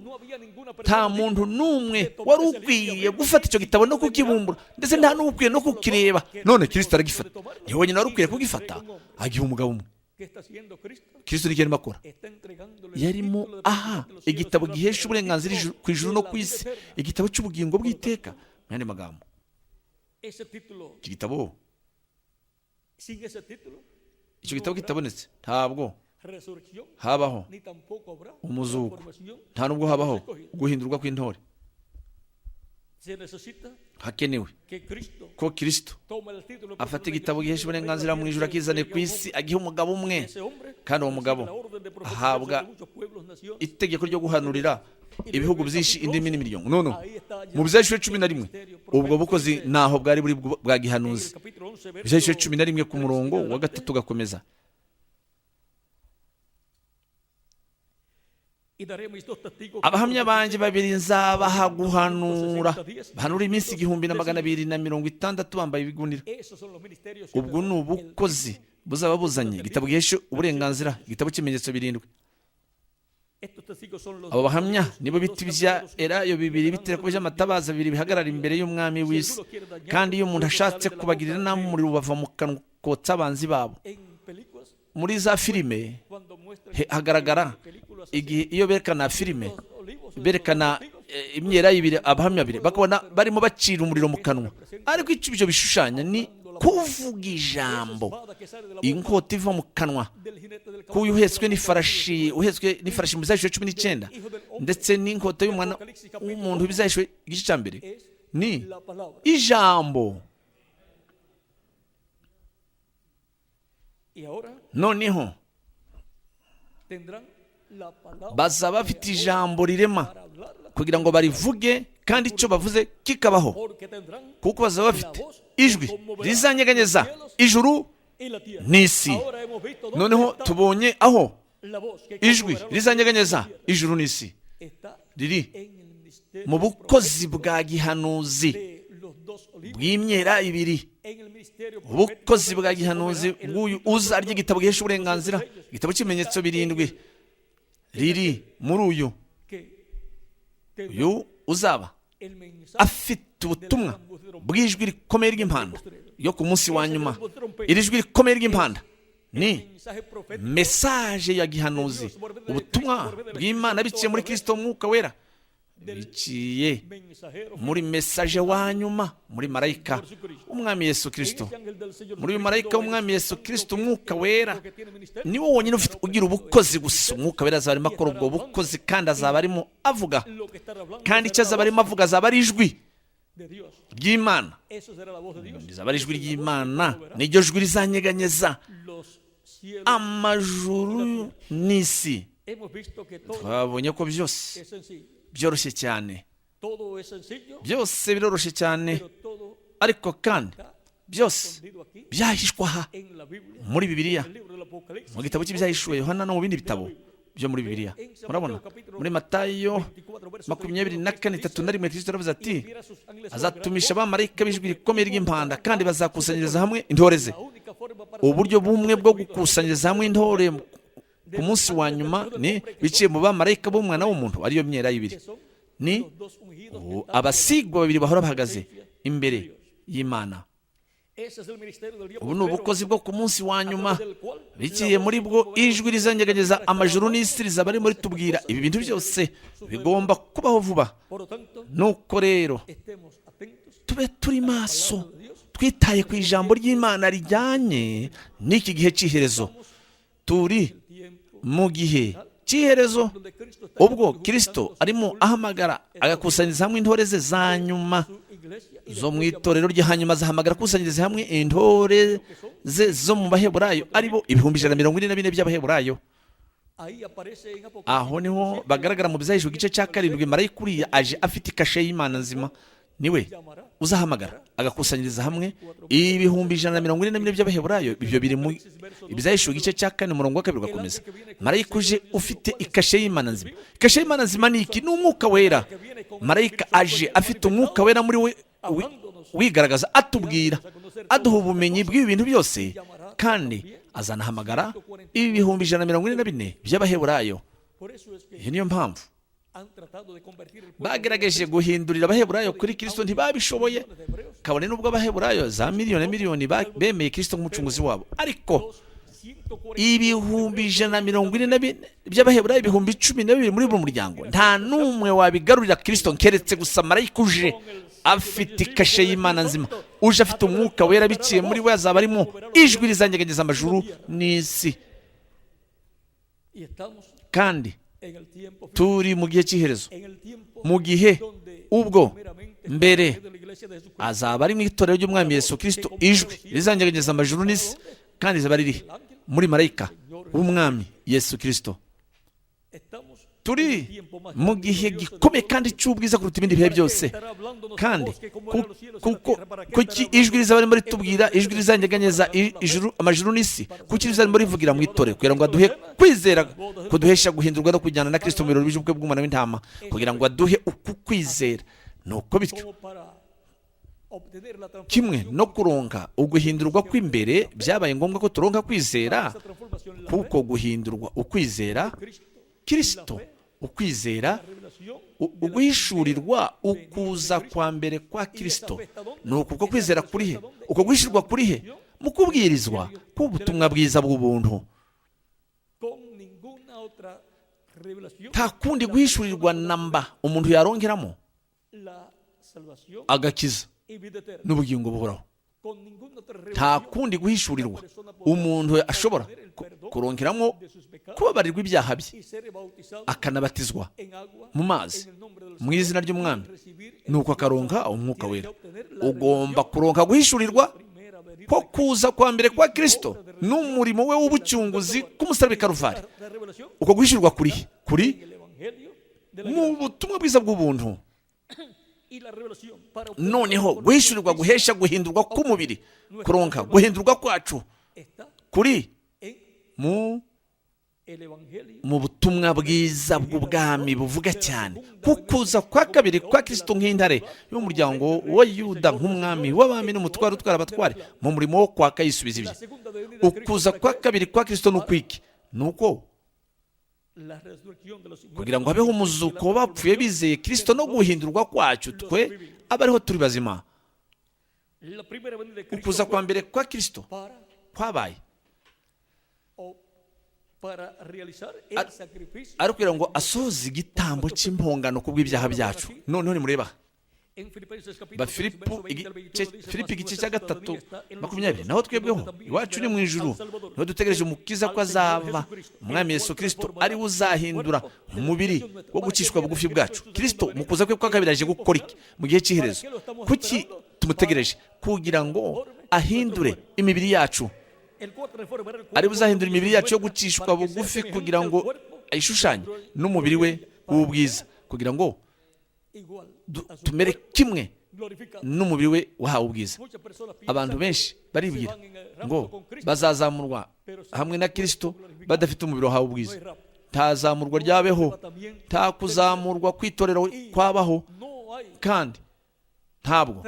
Nta muntu n'umwe wari ukwiye gufata icyo gitabo no kukibumbura, ndetse nta n'ukwiye no kukireba. None Kristo aragifata. Ni wenyine wari ukwiye kugifata, agiha umugabo umwe. Kristo ni arimo akora. Yarimo aha igitabo gihesha uburenganzira ku ijuru no ku isi, igitabo cy'ubugingo bw'iteka. Mu yandi magambo, iki gitabo, icyo gitabo kitabonetse ntabwo habaho umuzuko, nta nubwo habaho guhindurwa kw'intore. Hakenewe ko Kristo afata igitabo gihesha uburenganzira mu ijuru akizane ku isi, agiha umugabo umwe, kandi uwo mugabo ahabwa itegeko ryo guhanurira ibihugu byinshi, indimi n'imiryango. None mu byahishwe 11 ubwo bukozi naho bwari buri bwa gihanuzi. Byahishwe 11 ku murongo wa 3 gakomeza. Abahamya banjye babiri nzabaha guhanura, bahanura iminsi 1260 bambaye ibigunira. Ubwo ni ubukozi buzaba buzanye igitabo gihesha uburenganzira, igitabo cy'ibimenyetso birindwi. Abo bahamya nibo biti bya elayo bibiri bitera ku by'amatabaza bibiri bihagarara imbere y'umwami w'isi. Kandi iyo umuntu ashatse kubagirira nabi, umuriro bava mu kanwa kotsa abanzi babo. Muri za filime hagaragara igihe iyo berekana filime, berekana imyera y'ibiri, abahamya babiri bakabona barimo bacira umuriro mu kanwa, ariko icyo bishushanya ni kuvuga ijambo. Inkota iva mu kanwa k'uyu uhetswe n'ifarashi mu bizahishwe 19, ndetse n'inkota y'umwana w'umuntu bizahishwe igice cya mbere ni ijambo. Noneho bazaba bafite ijambo rirema kugira ngo barivuge, kandi icyo bavuze kikabaho, kuko bazaba bafite ijwi rizanyeganyeza ijuru n'isi. Noneho tubonye aho ijwi rizanyeganyeza ijuru n'isi riri mu bukozi bwa gihanuzi bw'imyera ibiri, ubukozi bwa gihanuzi bw'uyu uzarya igitabo gihesha uburenganzira, igitabo cy'ibimenyetso birindwi, riri muri uyu uzaba afite ubutumwa bw'ijwi rikomeye ry'impanda yo ku munsi wa nyuma. Iri jwi rikomeye ry'impanda ni mesaje ya gihanuzi, ubutumwa bw'Imana biciye muri Kristo Mwuka Wera, biciye muri mesaje wa nyuma, muri marayika umwami Yesu Kristo. Muri uyu marayika w'umwami Yesu Kristo Mwuka Wera ni wo wonyine ugira ubukozi gusa. Umwuka Wera azaba arimo akora ubwo bukozi, kandi azaba arimo avuga, kandi icyo azaba arimo avuga azaba ari ijwi ry'Imana. Rizaba ari ijwi ry'Imana, niryo jwi rizanyeganyeza amajuru n'isi. Twabonye ko byose byoroshye cyane, byose biroroshye cyane, ariko kandi byose byahishwa aha muri Bibiliya, mu gitabo cy'ibyahishuwe Yohana no mu bindi bitabo byo muri Bibiliya. Murabona muri Matayo 24:31 Kristo aravuze ati, azatumisha abamarayika b'ijwi rikomeye ry'impanda, kandi bazakusanyiriza hamwe intore ze. Uburyo bumwe bwo gukusanyiriza hamwe intore ku munsi wa nyuma ni biciye mu bamarayika b'umwana w'umuntu, ariyo myera y'ibiri, ni abasigwa babiri bahora bahagaze imbere y'Imana. Ubu ni ubukozi bwo ku munsi wa nyuma, biciye muri bwo ijwi rizanyeganyeza amajuru n'isi rizaba ririmo ritubwira ibi bintu byose bigomba kubaho vuba. Nuko rero tube turi maso, twitaye ku ijambo ry'Imana rijyanye n'iki gihe cy'iherezo. Turi mu gihe cy'iherezo, ubwo Kristo arimo ahamagara agakusanyiriza hamwe intore ze za nyuma zo mu itorero rye, hanyuma azahamagara akusanyiriza hamwe intore ze zo mu baheburayo, aribo 144 by'abaheburayo. Aho niho bagaragara mu Byahishuwe igice cya 7. Marayika uriya aje afite ikashe y'Imana nzima, niwe uzahamagara agakusanyiriza hamwe 144 by'abaheburayo. Ibyo biri mu Byahishuwe igice cya 4 umurongo wa 2 ugakomeza. Marayika uje ufite ikashe y'Imana nzima. Ikashe y'Imana nzima ni iki? Ni umwuka wera. Marayika aje afite umwuka wera muri we, wigaragaza, atubwira, aduha ubumenyi bw'ibi bintu byose, kandi azanahamagara 144 by'abaheburayo. Iyo niyo mpamvu bagerageje guhindurira abaheburayo kuri Kristo, ntibabishoboye, kabone n'ubwo abaheburayo za miliyoni miliyoni bemeye Kristo nk'umucunguzi wabo. Ariko 144 by'abaheburayo 12,000 muri buri muryango, nta n'umwe wabigarurira Kristo keretse gusa marayika uje afite ikashe y'Imana nzima, uje afite umwuka wera, biciye muri we azaba arimo ijwi rizanyeganyeza amajuru n'isi. Kandi turi mu gihe cy'iherezo, mu gihe ubwo mbere azaba ari mu itorero ry'umwami Yesu Kristo ijwi rizanyeganyeza amajuru n'isi, kandi rizaba riri muri marayika w'umwami Yesu Kristo. Turi mu gihe gikomeye kandi cy'ubwiza kuruta ibindi bihe byose. Kandi kuki ijwi rizaba ririmo ritubwira, ijwi rizanyeganyeza ijuru amajuru n'isi, kuki rizaba ririmo rivugira mu itorero? Kugira ngo aduhe kwizera kuduhesha guhindurwa no kujyana na Kristo mu birori by'ubukwe bw'umwana w'intama, kugira ngo aduhe uku kwizera. Nuko bityo kimwe no kuronka uguhindurwa kw'imbere, byabaye ngombwa ko turonka kwizera, kuko guhindurwa ukwizera Kristo, ukwizera, uguhishurirwa, ukuza kwa mbere kwa Kristo. Nuko uko kwizera kurihe? Uko guhishurirwa kurihe? Mu kubwirizwa k'ubutumwa bwiza bw'ubuntu. Nta kundi guhishurirwa namba umuntu yarongeramo agakiza n'ubugingo buhoraho. Nta kundi guhishurirwa umuntu ashobora kuronkeramo kubabarirwa ibyaha bye, akanabatizwa mu mazi mu izina ry'umwami, nuko akaronka umwuka wera. Ugomba kuronka guhishurirwa ko kuza kwa mbere kwa Kristo n'umurimo we w'ubucunguzi k'umusaraba i Karuvari. Uko guhishurirwa kuri mu butumwa bwiza bw'ubuntu. Noneho guhishurirwa guhesha guhindurwa k'umubiri, kuronka guhindurwa kwacu kuri mu butumwa bwiza bw'ubwami buvuga cyane kukuza kwa kabiri kwa Kristo nk'intare y'umuryango wa Yuda, nk'umwami w'abami n'umutware utwara abatware mu murimo wo kwaka yisubiza ibye. Ukuza kwa kabiri kwa Kristo n'ukwiki, nuko kugira ngo habeho umuzuko w'abapfuye bizeye Kristo no guhindurwa kwacu twe aba ariho turi bazima. Ukuza kwa mbere kwa Kristo kwabaye ari kugira ngo asohoze igitambo cy'impongano ku bw'ibyaha byacu. Noneho nimureba Filipi igice cya 3:20, naho twebweho iwacu ni mu ijuru, niho dutegereje umukiza ko azava, umwami Yesu Kristo ari we uzahindura umubiri wo gucishwa bugufi bwacu. Kristo mu kuza kwe kwa kabiri aje gukora iki mu gihe cy'iherezo? Kuki tumutegereje? Kugira ngo ahindure imibiri yacu, ari buzahindura imibiri yacu yo gucishwa bugufi, kugira ngo ayishushanye n'umubiri we w'ubwiza, kugira ngo tumere kimwe n'umubiri we wahawe ubwiza. Abantu benshi baribwira ngo bazazamurwa hamwe na Kristo badafite umubiri wahawe ubwiza. Nta zamurwa ryabeho, nta kuzamurwa kw'itorero kwabaho, kandi ntabwo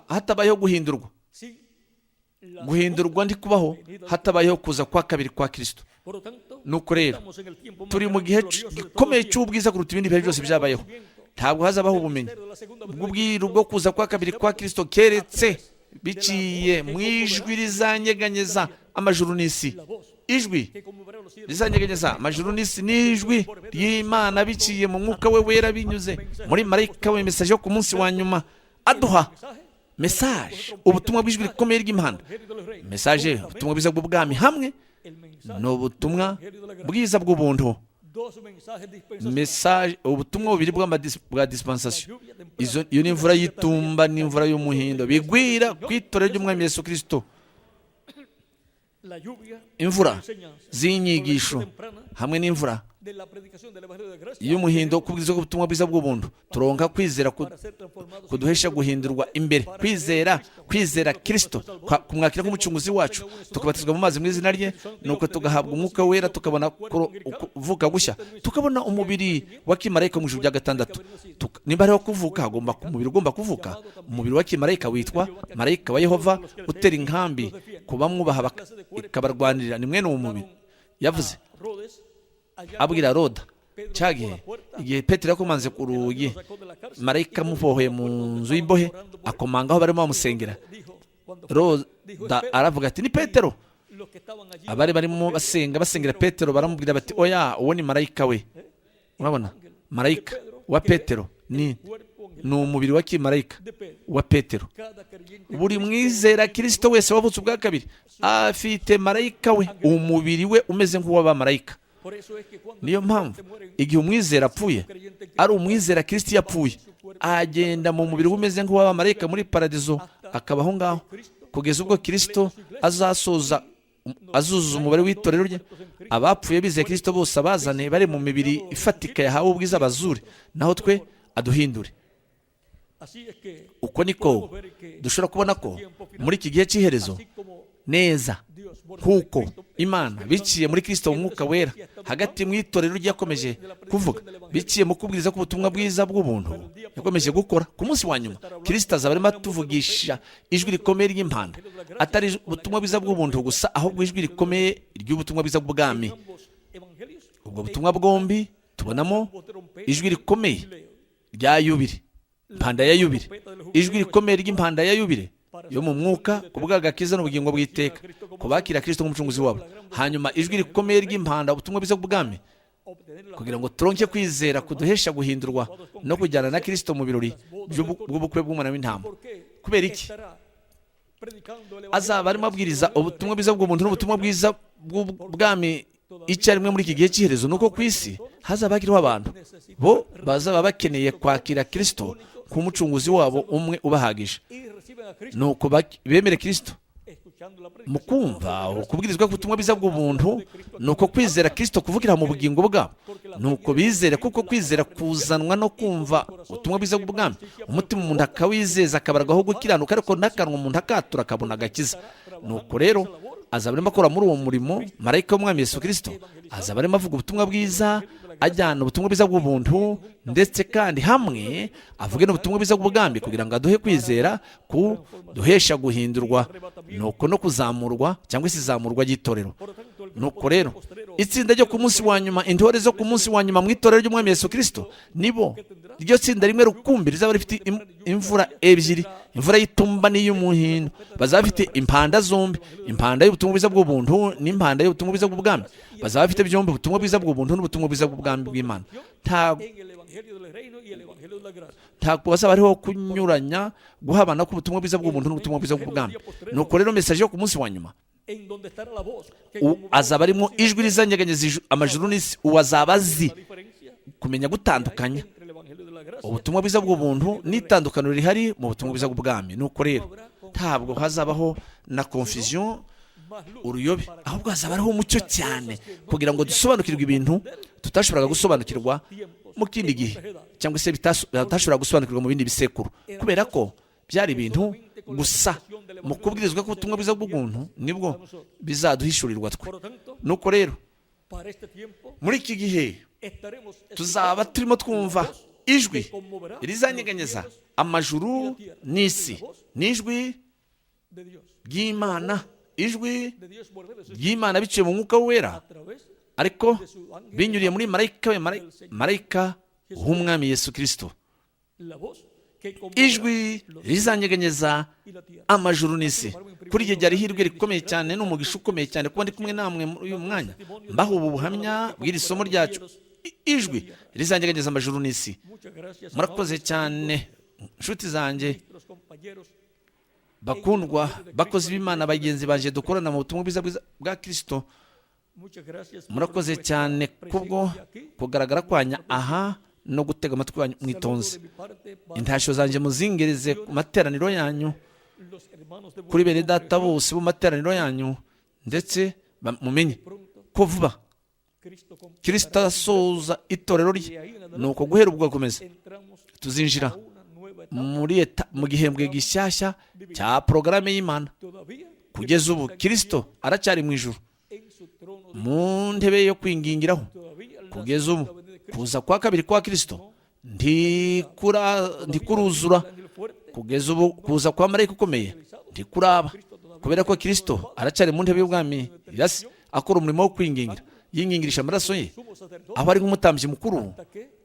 hatabayeho guhindurwa guhindurwa ntikubaho hatabayeho kuza kwa kabiri kwa Kristo. Nuko rero turi mu gihe gikomeye cy'ubwiza kuruta ibindi bihe byose byabayeho. Ntabwo hazabaho ubumenyi bw'ubwiru bwo kuza kwa kabiri kwa Kristo keretse biciye mu ijwi rizanyeganyeza amajuru n'isi. Ijwi rizanyeganyeza amajuru n'isi ni ijwi ry'Imana biciye mu mwuka we wera binyuze muri marayika we mesaje yo ku munsi wa nyuma aduha mesaje, ubutumwa bw'ijwi rikomeye ry'Imana. Mesaje ubutumwa bwiza bw'ubwami hamwe n'ubutumwa bwiza bw'ubuntu. Mesaje ubutumwa bubiri bwa dispensation. Iyo ni imvura y'itumba n'imvura y'umuhindo bigwira ku itorero ry'Umwami Yesu Kristo. Imvura z'inyigisho hamwe n'imvura y'umuhindo kubwiza ubutumwa bwiza bw'ubuntu. Turonka kwizera kuduhesha guhindurwa imbere. Kwizera Kristo, kumwakira nk'umucunguzi wacu, tukabatizwa mu mazi mu izina rye, nuko tugahabwa umwuka wera, tukabona kuvuka gushya, tukabona umubiri wa kimarayika mu ijuru rya gatandatu. Nimba hariho kuvuka, umubiri ugomba kuvuka. Umubiri wa kimarayika witwa marayika wa Yehova utera inkambi ku bamwubaha ikabarwanirira. Ni mwene uwo mubiri yavuze abwira Roda cya gihe, igihe Petero yakomanze ku rugi, marayika amubohoye mu nzu y'imbohe, akomanga aho barimo bamusengera. Roda aravuga ati, ni Petero. Abari barimo basengera Petero baramubwira bati, oya, uwo ni marayika we. Urabona, marayika wa Petero ni umubiri wa kimarayika wa Petero. Buri mwizera Kristo wese wavutse ubwa kabiri afite marayika we, umubiri we umeze nk'uw'abamarayika. Niyo mpamvu igihe umwizera apfuye, ari umwizera Kristo yapfuye, agenda mu mubiri umeze nk'uw'abamarayika muri paradizo, akabaho ngaho kugeza ubwo Kristo azuzuza umubare w'itorero rye. Abapfuye bizeye Kristo bose abazane bari mu mibiri ifatika yahawe ubwiza bazure, naho twe aduhindure. Uko niko dushobora kubona ko muri iki gihe cy'iherezo neza kuko Imana biciye muri Kristo umwuka wera hagati mu itorero ryakomeje kuvuga, biciye mu kubwiriza ko ubutumwa bwiza bw'ubuntu yakomeje gukora. Ku munsi wa nyuma Kristo azaba arimo atuvugisha ijwi rikomeye ry'impanda, atari ubutumwa bwiza bw'ubuntu gusa, ahubwo ijwi rikomeye ry'ubutumwa bwiza bw'ubwami. Ubwo butumwa bwombi tubonamo ijwi rikomeye rya yubile, impanda ya yubile, ijwi rikomeye ry'impanda ya yubile yo mu mwuka kubw'agakiza n'ubugingo bw'iteka kubakira Kristo nk'umucunguzi wabo. Hanyuma ijwi rikomeye ry'impanda, ubutumwa bwiza bw'ubwami, kugira ngo turonke kwizera kuduhesha guhindurwa no kujyana na Kristo mu birori bw'ubukwe bw'umwana w'intama. Kubera iki? Azaba arimo abwiriza ubutumwa bwiza bw'ubuntu n'ubutumwa bwiza bw'ubwami icyarimwe muri iki gihe cy'iherezo. Nuko ku isi hazaba hakiriho abantu bo bazaba bakeneye kwakira Kristo nk'umucunguzi wabo umwe ubahagije. Nuko bemere Kristo mu kumva ukubwirizwa k'ubutumwa bwiza bw'ubuntu, nuko kwizera Kristo kuvugira mu bugingo bwabo. Nuko bizere, kuko kwizera kuzanwa no kumva ubutumwa bwiza bw'ubwami. Umutima umuntu akawizeza akabaragaho gukiranuka, ariko n'akanwa umuntu akatura akabona agakiza. Nuko rero azaba arimo akora muri uwo murimo marayika w'Umwami Yesu Kristo. Azaba arimo avuga ubutumwa bwiza, ajyana ubutumwa bwiza bw'ubuntu, ndetse kandi hamwe avuge n'ubutumwa bwiza bw'ubwami, kugira ngo aduhe kwizera kuduhesha guhindurwa, nuko no kuzamurwa cyangwa se izamurwa ry'itorero. Nuko rero itsinda ryo ku munsi wa nyuma, intore zo ku munsi wa nyuma mu itorero ry'Umwami Yesu Kristo, nibo iryo tsinda rimwe rukumbi rizaba rifite imvura ebyiri, imvura y'itumba n'iy'umuhindo. Bazaba bafite impanda zombi, impanda y'ubutumwa bwiza bw'ubuntu n'impanda y'ubutumwa bwiza bw'ubwami. Bazaba bafite byombi, ubutumwa bwiza bw'ubuntu n'ubutumwa bwiza bw'ubwami bw'Imana. Ntabwo bazaba hariho kunyuranya, guhabana k'ubutumwa bwiza bw'ubuntu n'ubutumwa bwiza bw'ubwami. Nuko rero mesaje yo ku munsi wa nyuma azaba arimo ijwi rizanyeganyeza amajuru n'isi. Uwazaba azi kumenya gutandukanya ubutumwa bwiza bw'ubuntu n'itandukaniro rihari mu butumwa bwiza bw'ubwami. Nuko rero ntabwo hazabaho na confusion, uruyobe, ahubwo hazaba hariho umucyo cyane, kugira ngo dusobanukirwe ibintu tutashoboraga gusobanukirwa mu kindi gihe, cyangwa se bitashobora gusobanukirwa mu bindi bisekuru, kubera ko byari ibintu gusa. Mu kubwirizwa k'ubutumwa bwiza bw'ubuntu nibwo bizaduhishurirwa twe. Nuko rero muri iki gihe tuzaba turimo twumva ijwi rizanyeganyeza amajuru n'isi, n'ijwi ry'Imana, ijwi ry'Imana biciye mu mwuka wera, ariko binyuriye muri marayika w'umwami Yesu Kristo. Ijwi rizanyeganyeza amajuru n'isi. Kuri iryo ryari ihirwe rikomeye cyane n'umugisha ukomeye cyane kuba ndi kumwe namwe muri uyu mwanya mbaho ubu buhamya bw'iri somo ryacu. Ijwi rizanyeganyeza amajuru n'isi. Murakoze cyane inshuti zanjye bakundwa, bakozi b'Imana, bagenzi banje dukorana mu butumwa bwiza bwa Kristo. Murakoze cyane kubwo kugaragara kwanya aha no gutega amatwi wanyu mwitonze. Intashyo zanjye muzingereze ku materaniro yanyu, kuri bene data bose mu materaniro yanyu, ndetse mumenye ko vuba Kristo asoza itorero rye, nuko guhera ubwo gakomeza tuzinjira mu gihembwe gishyashya cya porogaramu y'Imana. Kugeza ubu Kristo aracyari mu ijuru mu ntebe yo kwingingiraho. Kugeza ubu kuza kwa kabiri kwa Kristo ntikuruzura. Kugeza ubu kuza kwa marayika ukomeye ntikuraba, kubera ko Kristo aracyari mu ntebe y'ubwami akora umurimo wo kwingingira, yingingirisha amaraso ye, aho ari nk'umutambyi mukuru.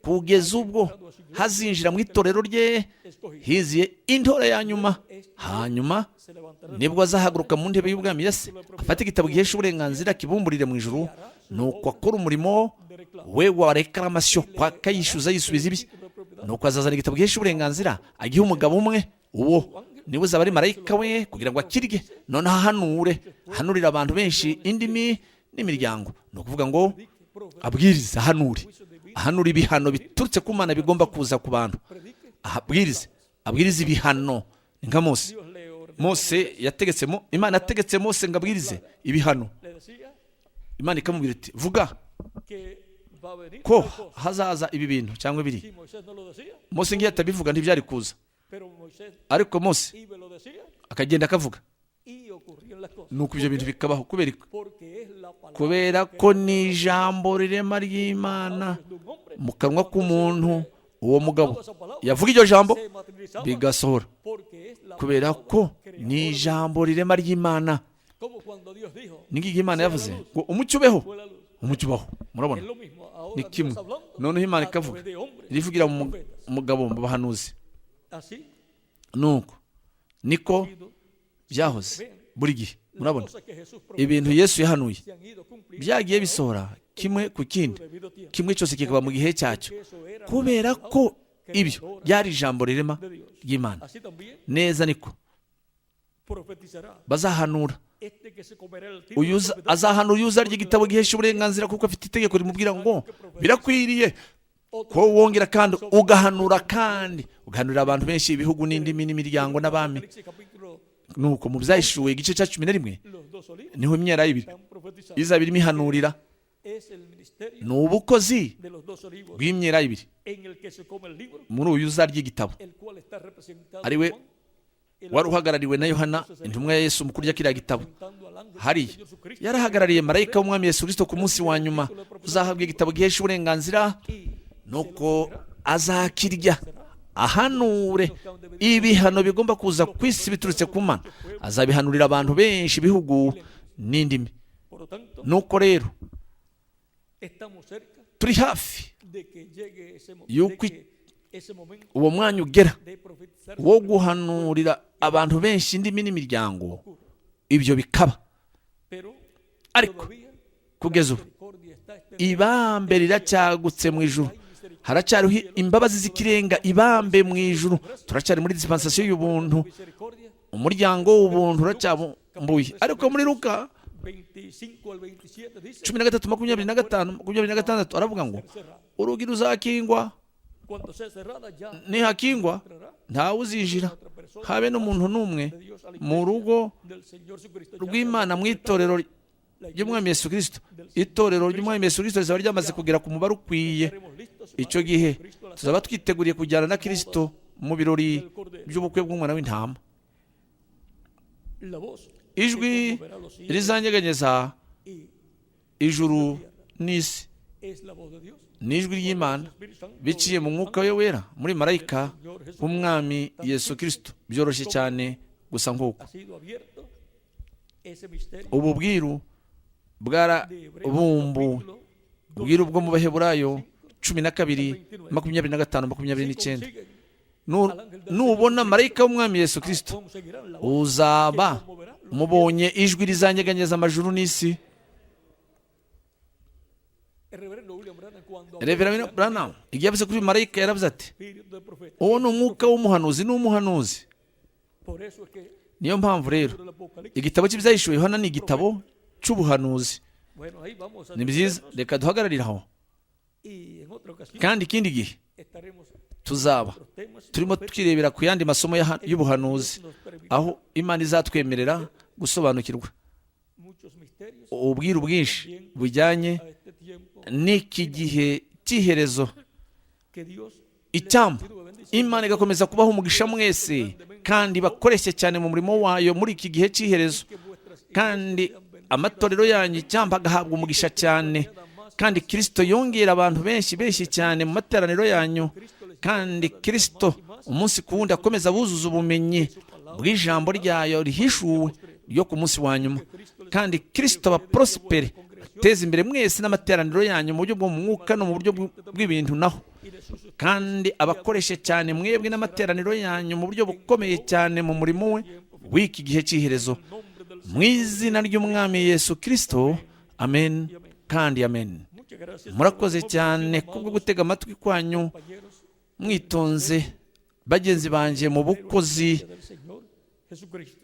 Kugeza ubwo hazinjira mu itorero rye hiziye intore ya nyuma, hanyuma nibwo azahaguruka mu ntebe y'ubwami afata igitabo gihesha uburenganzira kibumburire mu ijuru, nuko akora umurimo we wa reklamasyo, kwaka yishyuza yisubiza ibye. Nuko azazana igitabo gihesha uburenganzira agihe umugabo umwe, uwo niwe uzaba ari marayika we, kugira ngo akirye, noneho ahanurira abantu benshi indimi n'imiryango. Ni ukuvuga ngo abwirize, ahanura ibihano biturutse ku Mana bigomba kuza ku bantu. Abwirize ibihano. Ni nka Mose yategetsemo, Imana yategetse Mose ngo abwirize ibihano. Imana ikamubwira iti vuga ko hazaza ibi bintu cyangwa biri. Mose ngiye atabivuga ntibyari kuza, ariko Mose akagenda akavuga, nuko ibyo bintu bikabaho. Kubera ko ni ijambo rirema ry'Imana mu kanwa k'umuntu, uwo mugabo yavuga iryo jambo bigasohora, kubera ko ni ijambo rirema ry'Imana. N'igihe Imana yavuze ngo umucyo ubeho, umucyo ubaho. Murabona ni kimwe. Noneho Imana ikavuga, irivugira mu mugabo mu bahanuzi. Nuko niko byahoze buri gihe. Murabona ibintu Yesu yahanuye byagiye bisohora kimwe ku kindi, kimwe cyose kikaba mu gihe cyacyo, kubera ko ibyo byari ijambo rirema ry'Imana. Neza niko bazahanura. Azahanura yuza ry'igitabo gihesha uburenganzira, kuko afite itegeko rimubwira ngo birakwiriye ko wongera kandi ugahanurira abantu benshi, ibihugu n'indimi n'imiryango n'abami. Nuko mu Byahishuwe igice cya 11 niho imyera y'ibiri izaba irimo ihanurira. Ni ubukozi bw'imyera y'ibiri muri uyu yuza ry'igitabo, ariwe wari uhagarariwe na Yohana intumwa ya Yesu mu kurya kiriya gitabo. Hariya yarahagarariye marayika w'umwami Yesu Kristo ku munsi wa nyuma uzahabwa igitabo gihesha uburenganzira, nuko azakirya ahanure ibihano bigomba kuza ku isi biturutse ku Mana. Azabihanurira abantu benshi, ibihugu n'indimi. Nuko rero turi hafi y'uko uwo mwanya ugera wo guhanurira abantu benshi, indimi n'imiryango. Ibyo bikaba, ariko kugeza ubu ibambe riracyagutse mu ijuru. Haracyariho imbabazi z'ikirenga, ibambe mu ijuru. Turacyari muri dispensation y'ubuntu, umuryango w'ubuntu uracyabumbuye. Ariko muri Luka 13:25-26 aravuga ngo urugi ruzakingwa, nihakingwa ntawe uzinjira, habe n'umuntu n'umwe mu rugo rw'Imana, mu itorero ry'umwami Yesu Kristo. Itorero ry'umwami Yesu Kristo rizaba ryamaze kugera ku mubare ukwiye. Icyo gihe tuzaba twiteguriye kujyana na Kristo mu birori by'ubukwe bw'umwana w'intama. Ijwi rizanyeganyeza ijuru n'isi ni ijwi ry'Imana biciye mu mwuka we wera muri marayika w'umwami Yesu Kristo. Byoroshye cyane gusa nk'uko ha sido abierto ese misterio ubu bwiru bwarabumbuwe, ubwiru bwo mu Baheburayo 12:25-29. Nubona marayika w'umwami Yesu Kristo, uzaba mubonye ijwi rizanyeganyeza amajuru n'isi. Reverend Branham igihe yavuze kuri marayika yaravuze ati, uwo ni umwuka w'umuhanuzi n'umuhanuzi. Niyo mpamvu rero igitabo cy'ibyahishuwe Yohana ni igitabo cy'ubuhanuzi. Ni byiza, reka duhagararire aho, kandi ikindi gihe tuzaba turimo twirebera ku yandi masomo y'ubuhanuzi, aho Imana izatwemerera gusobanukirwa ubwiru bwinshi bujyanye n'iki gihe cy'iherezo. Icyambu Imana igakomeza kubaho umugisha mwese, kandi bakoreshe cyane mu murimo wayo muri iki gihe cy'iherezo, kandi amatorero yanyu icyambu agahabwa umugisha cyane, kandi Kristo yongera abantu benshi cyane mu materaniro yanyu, kandi Kristo umunsi ku wundi akomeza buzuza ubumenyi bw'ijambo ryayo rihishuwe ryo ku munsi wa nyuma, kandi Kristo baprospere, ateza imbere mwese n'amateraniro yanyu mu buryo bwo mu mwuka no mu buryo bw'ibintu naho, kandi abakoreshe cyane mwebwe n'amateraniro yanyu mu buryo bukomeye cyane mu murimo we w'iki gihe cy'iherezo, mu izina ry'umwami Yesu Kristo, amen kandi amen. Murakoze cyane kubwo gutega amatwi kwanyu mwitonze, bagenzi banjye mu bukozi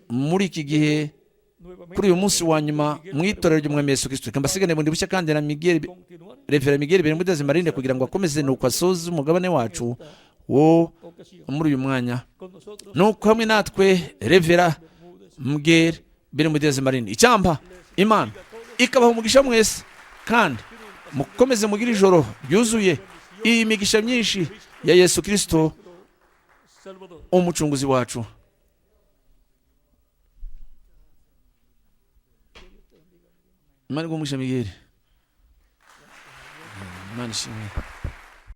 muri iki gihe, kuri uyu munsi wa nyuma mu itorero ry'umwami Yesu Kristo. Reka mbasigane bundi bushya kandi na Reverend Miguel Bermudez-Marinde kugira ngo akomeze nuko asoze umugabane wacu wo muri uyu mwanya. Nuko hamwe natwe Reverend Miguel Bermudez-Marinde, icyampa Imana ikabaha umugisha mwese, kandi mukomeze mugire ijoro ryuzuye iyi migisha myinshi ya Yesu Kristo umucunguzi wacu. Imana igumugisha Miguel. Imana ishimwe.